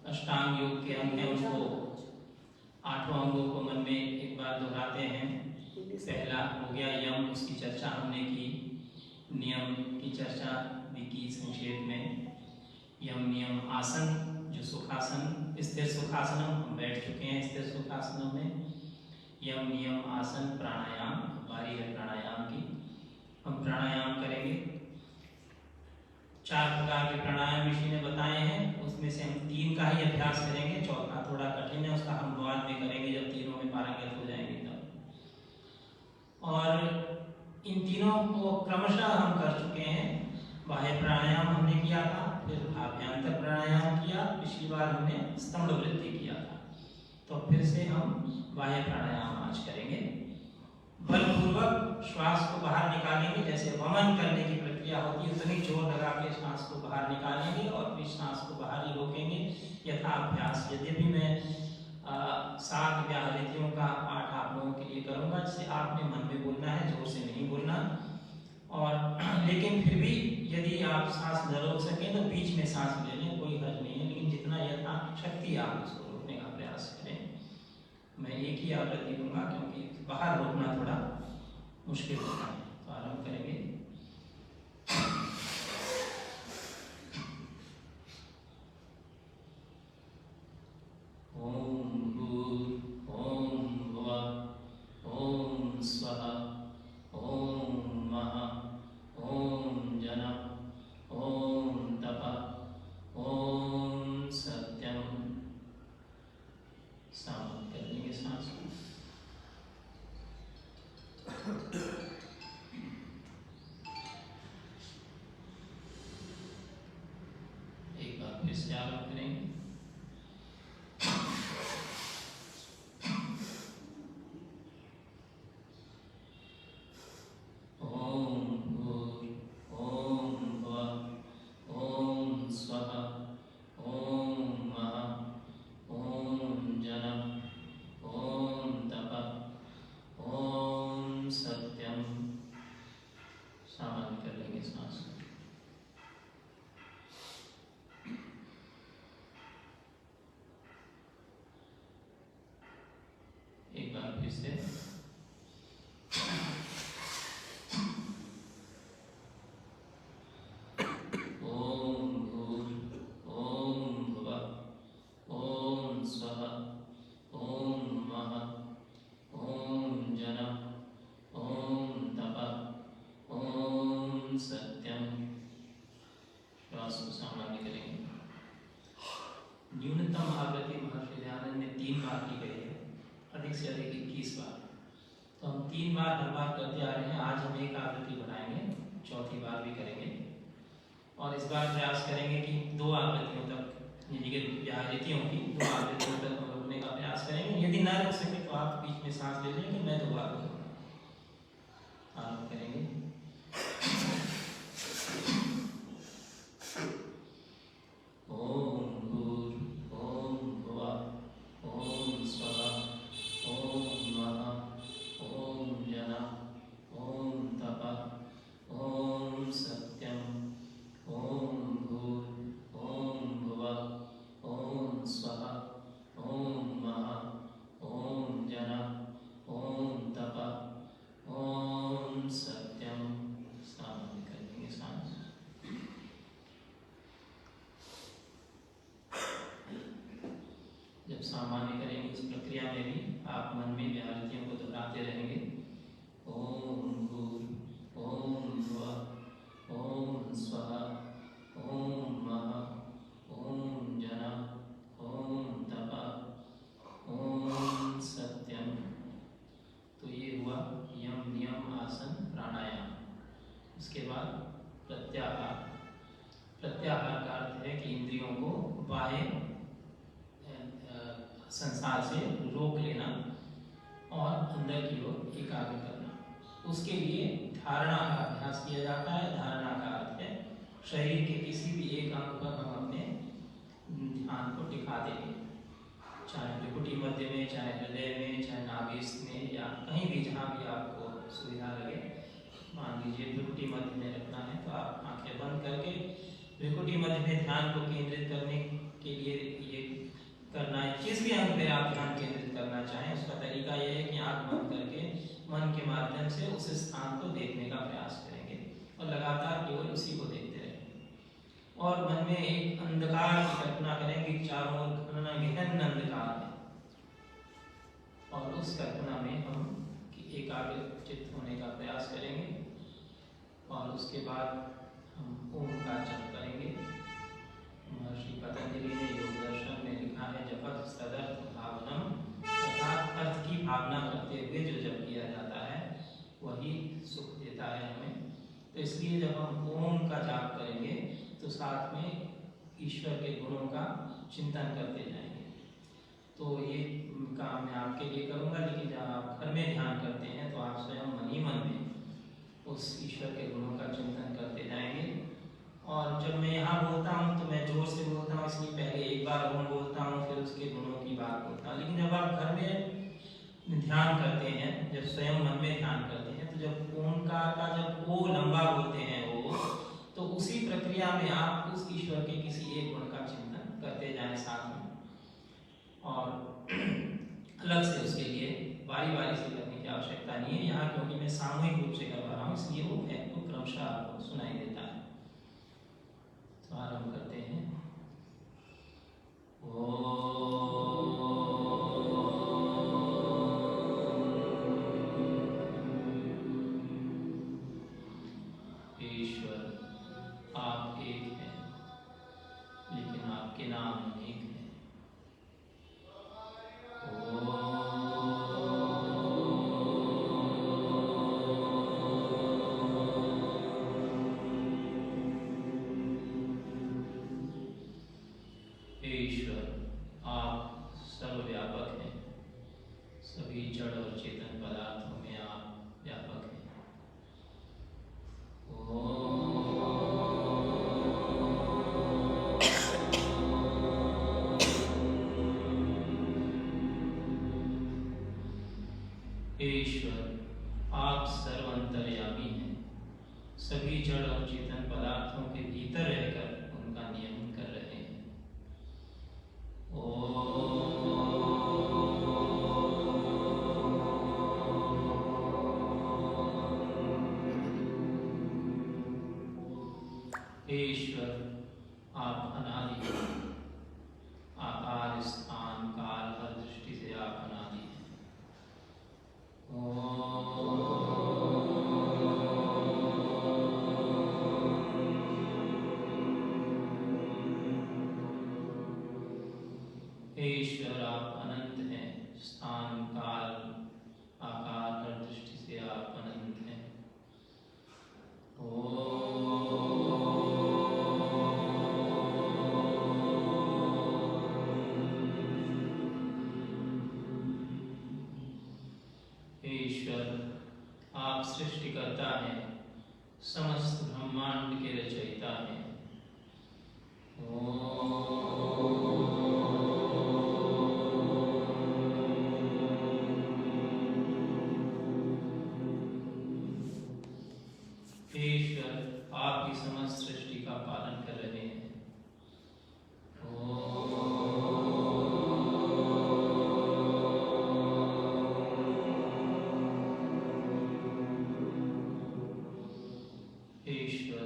अष्टांग योग के अंग हैं उसको, 8 अंगों को मन में एक बार दोहराते हैं। पहला हो गया यम, उसकी चर्चा हमने की। नियम की चर्चा भी की संक्षेप में। यम नियम आसन, जो सुखासन, स्थिर सुखासन हम बैठ चुके हैं। स्थिर सुखासनों में यम नियम आसन प्राणायाम, बारी है प्राणायाम की। हम प्राणायाम करेंगे। 4 प्रकार के प्राणायाम ऋषि ने बताए हैं, उसमें से हम 3 का ही अभ्यास करेंगे। चौथा थोड़ा कठिन है, उसका हम बाद में करेंगे जब तीनों में पारंगत हो जाएंगे तब। और इन तीनों को क्रमशः हम कर चुके हैं। बाह्य प्राणायाम हमने किया था, फिर आभ्यंतर प्राणायाम किया, पिछली बार हमने स्तंभ वृद्धि किया था। तो फिर से हम बाह्य प्राणायाम आज करेंगे। बलपूर्वक श्वास को बाहर निकालेंगे, जैसे वमन करने की प्रक्रिया प्रक्रिया होती है उतनी जोर लगा के सांस को बाहर निकालेंगे और फिर सांस को बाहर ही रोकेंगे यथाभ्यास। यद्यपि मैं 7 व्याहृतियों का पाठ आप लोगों के लिए करूँगा, जिसे आपने मन में बोलना है, जोर से नहीं बोलना। और लेकिन फिर भी यदि आप सांस न रोक सकें तो बीच में सांस ले लें, कोई हर्ज नहीं है, लेकिन जितना यथाशक्ति आप उसको रोकने का प्रयास करें। मैं एक ही आवृत्ति दूंगा क्योंकि बाहर रोकना थोड़ा मुश्किल होता है। तो आरंभ करेंगे। ओम भूर् ओम भुवः ओम स्वः ओम महः ओम जनः ओम तपः ओम सत्यम। समाप्त कर देंगे सांस को। एक बार फिर से आरंभ करेंगे। ओम भूर् ओम भुवः ओम स्वः ओम महः ओम जनः ओम तपः ओम सत्यम। सामान्य कर लेंगे सांस। एक बार फिर से। ओम भूर् ओम भुवः ओम स्वः ओम महः ओम जनः ओम तपः ओम सत्यम। श्वास को सामान्य करेंगे। न्यूनतम आवृत्ति महर्षि दयानंद ने 3 बार की गई है, अधिक से अधिक 21 बार। तो हम 3 बार हर बार करते आ रहे हैं। आज हम एक आवृत्ति बढ़ाएंगे, 4थी बार भी करेंगे और इस बार प्रयास करेंगे कि 2 आवृत्तियों तक, यानी कि व्याहृतियों की 2 आवृत्तियों तक हम रोकने का प्रयास करेंगे। यदि ना रोक सके तो आप बीच में सांस ले लेंगे, मैं 2 बार रोकूंगा। आरंभ करेंगे। ओम भूर् ओम भुवः ओम स्वः ओम महः ओम जनः ओम तपः ओम सत्यम। ओम भूर् ओम भुवः ओम स्वः ओम महः ओम जनः ओम तपः ओम सत्यम। सामान्य कर देंगे सांस। जब सामान्य करेंगे उस प्रक्रिया में भी आप मन में व्याहृतियों को दोहराते रहेंगे। ओम भूर् ओम भुवः ओम स्वः ओम महः ओम जनः ओम तपः ओम सत्यम। तो ये हुआ यम नियम आसन प्राणायाम। उसके बाद प्रत्याहार। प्रत्याहार का अर्थ है कि इंद्रियों को बाह्य संसार से रोक लेना और अंदर की ओर एकाग्र करना। उसके लिए धारणा का अभ्यास किया जाता है। धारणा का अर्थ है शरीर के किसी भी एक अंग पर हम अपने ध्यान को टिका देंगे, चाहे भ्रुकुटी मध्य में, चाहे हृदय में, चाहे नाभिस्थ में, या कहीं भी जहाँ भी आपको सुविधा लगे। मान लीजिए भ्रुकुटी मध्य में रखना है तो आप आंखें बंद करके भ्रुकुटी मध्य में ध्यान को केंद्रित करने के लिए ये करना है। जिस भी अंग पे आप ध्यान केंद्रित करना चाहें उसका तरीका यह है कि आंख बंद करके मन के माध्यम से उस स्थान को देखने का प्रयास करेंगे और लगातार केवल उसी को देखते रहेंगे। और मन में एक अंधकार की कल्पना करेंगे, चारों ओर घना गहन अंधकार है और उस कल्पना में हम एकाग्र चित्त होने का प्रयास करेंगे। और उसके बाद हम ओम का जप करेंगे। महर्षि पतंजलि ने योग दर्शन में लिखा है, जपत सदर्थ भावनम, अर्थात अर्थ की भावना करते हुए जो जप किया जाता है वही सुख देता है हमें। तो इसलिए जब हम ओम का जाप करेंगे तो साथ में ईश्वर के गुणों का चिंतन करते जाएंगे। तो ये काम मैं आपके लिए करूँगा, लेकिन जब आप घर में ध्यान करते हैं तो आप स्वयं मन ही मन में उस ईश्वर के गुणों का चिंतन करते जाएंगे। और जब मैं यहाँ बोलता हूँ तो मैं जोर से बोलता हूँ, इसलिए पहले एक बार ओम बोलता हूँ, फिर उसके गुणों की बात बोलता हूँ। लेकिन जब आप घर में ध्यान करते हैं, जब स्वयं मन में ध्यान करते हैं, तो जब ओमकार का जब ओ लंबा बोलते हैं वो, तो उसी प्रक्रिया में आप उस ईश्वर के किसी एक गुण का चिंतन करते जाएं साथ में, और अलग से उसके लिए बारी बारी से करने की आवश्यकता नहीं है यहाँ, क्योंकि मैं सामूहिक रूप से करवा रहा हूँ, इसलिए वो तो क्रमशः आपको सुनाई देता है। तो आरंभ करते हैं। ईश्वर आप एक हैं, लेकिन आपके नाम अनेक हैं। ईश्वर आप सर्वव्यापक हैं, सभी जड़ और चेतन पदार्थों में आप व्यापक हैं। ईश्वर आप सर्वंतर्यामी हैं, सभी जड़ और चेतन पदार्थों के भीतर रहकर उनका नियमन कर रहे हैं। ईश्वर आप अनादि हैं, आकार स्थान काल हर दृष्टि से आप अनादि हैं। ईश्वर आप अनंत हैं, स्थान काल आकार हर दृष्टि से आप अनंत हैं। ईश्वर आप सृष्टिकर्ता हैं, समस्त ब्रह्मांड के रचयिता हैं। ईश्वर आप ही समस्त सृष्टि का पालन कर रहे हैं। ईश्वर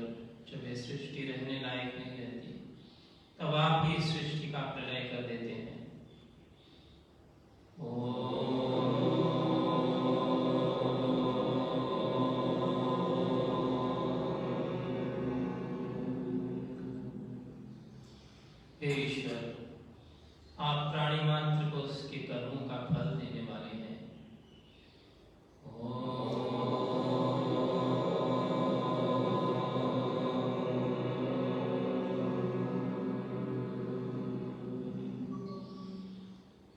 जब ये सृष्टि रहने लायक नहीं रहती, तब आप भी सृष्टि का प्रलय कर देते हैं। ईश्वर आप प्राणी मात्र को उसके कर्मों का फल देने वाले हैं।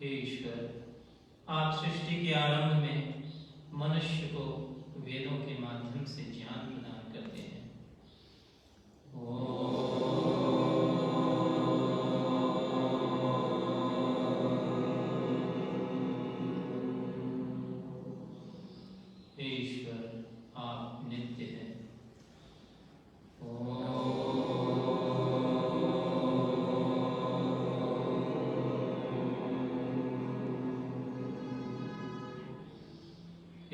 ईश्वर आप सृष्टि के आरंभ में मनुष्य को वेदों के माध्यम से ज्ञान प्रदान करते हैं। ईश्वर आप नित्य हैं।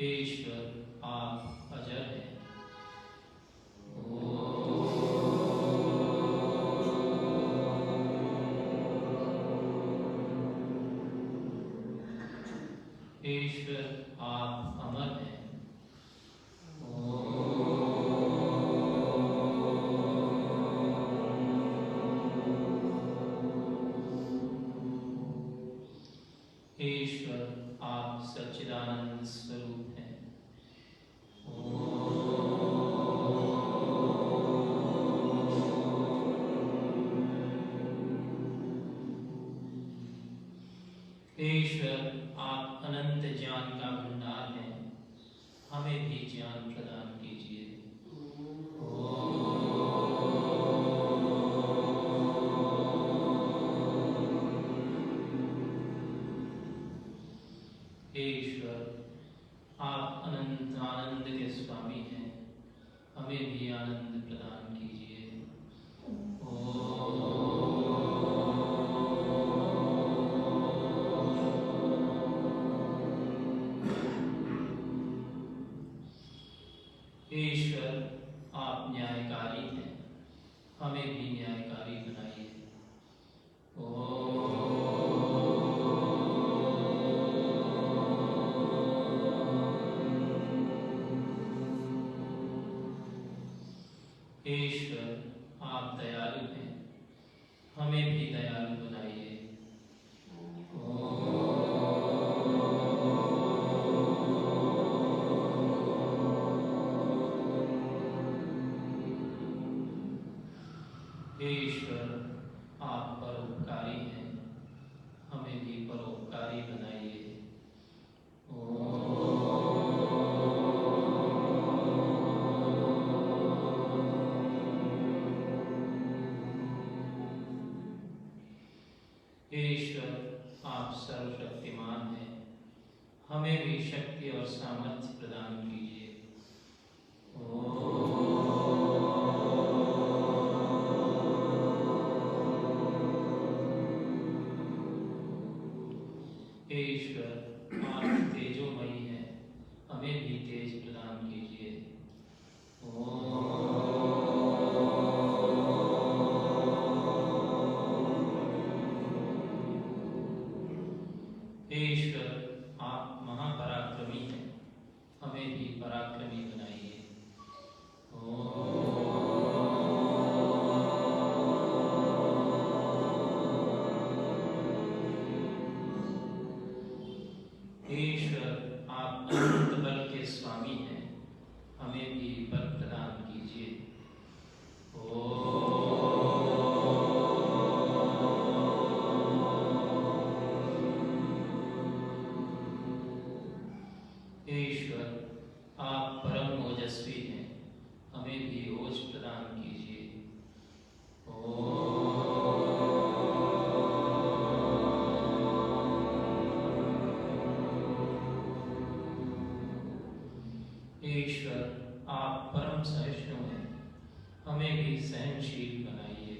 ईश्वर आप अजर हैं। ईश्वर आप अमर हैं। ईश्वर आप सच्चिदानंद स्वरूप हैं। ईश्वर आप अनंत ज्ञान का हमें भी ज्ञान प्रदान कीजिए। हे ईश्वर, आप अनंत आनंद के स्वामी हैं, हमें भी आनंद प्रदान कीजिए। ईश्वर, आप न्यायकारी हैं, हमें भी न्यायकारी बनाइए। ईश्वर, आप दयालु हैं, हमें भी दयालु बनाइए। ईश्वर, आप परोपकारी हैं, हमें भी परोपकारी बनाइए। ईश्वर, आप सर्वशक्तिमान हैं, हमें भी शक्ति और सामर्थ्य प्रदान कीजिए। ईश्वर, आप तेजोमयी हैं, हमें भी तेज प्रदान कीजिए। ईश्वर, आप महापराक्रमी हैं, हमें भी पराक्रमी बनाइए। ईश्वर, आप अनंत बल के स्वामी हैं, हमें भी बल प्रदान कीजिए। ईश्वर, आप परम ओजस्वी हैं, हमें भी ओज प्रदान कीजिए। ईश्वर, आप परम सहिष्णु हैं, हमें भी सहनशील बनाइए।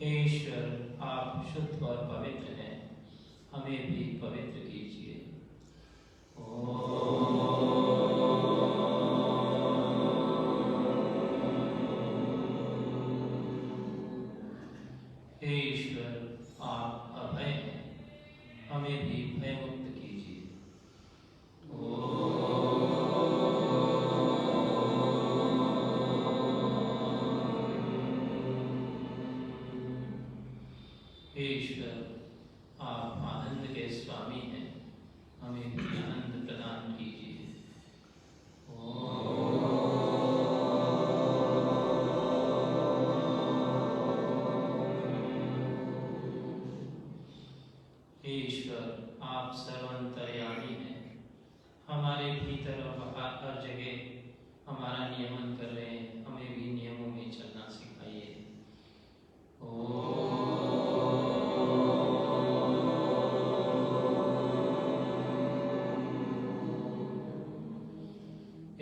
ईश्वर, आप शुद्ध और पवित्र हैं, हमें भी पवित्र कीजिए। ईश्वर, आप अभय हैं, हमें भी भयमुक्त कीजिए। ईश्वर, आप आनंद के स्वामी हैं, हमें भी आनंद प्रदान कीजिए। ईश्वर, आप सर्वंतर्यामी हैं, हमारे भीतर और बाहर हर जगह हमारा नियमन कर रहे हैं, हमें भी नियमों में चलना सिखाइए।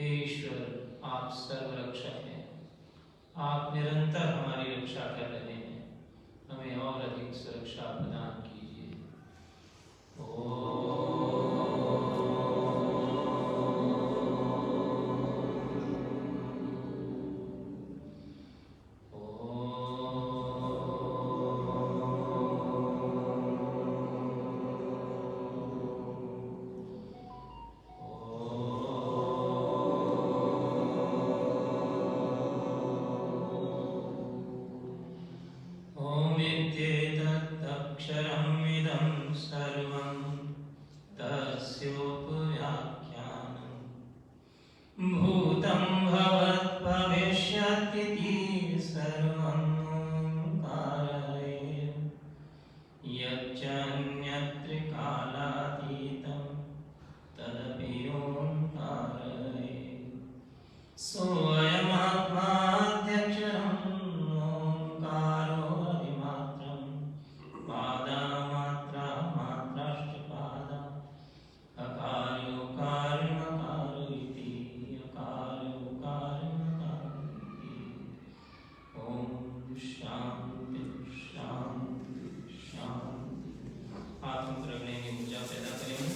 ईश्वर, आप सर्वरक्षक हैं, आप निरंतर हमारी रक्षा कर रहे हैं, हमें और अधिक सुरक्षा प्रदान कीजिए। ओम इत्येतदक्षरम् इदं सर्वं सर्वं कारयेत् यच्चान्यत्र कालातीतं तदपि ओङ्कारयेत् सोऽयमात्माध्यक्षरम् ओङ्कारो अधिमात्रं पादामात्रा मात्राष्टपादा अकारो कारणकारो इति अकारो कारणकारो इति ॐ शान्ति शान्ति शान्ति। हाथों पर रगड़ेंगे, ऊर्जा पैदा करेंगे।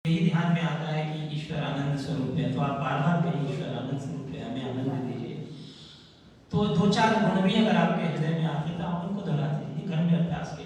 यही ध्यान में आता है कि ईश्वर आनंद स्वरूप है, तो आप बार बार कहिए ईश्वर आनंद स्वरूप है, हमें आनंद दीजिए। तो दो चार गुण भी अगर आपके हृदय में आते तो आप उनको दोहराते, घर में अभ्यास के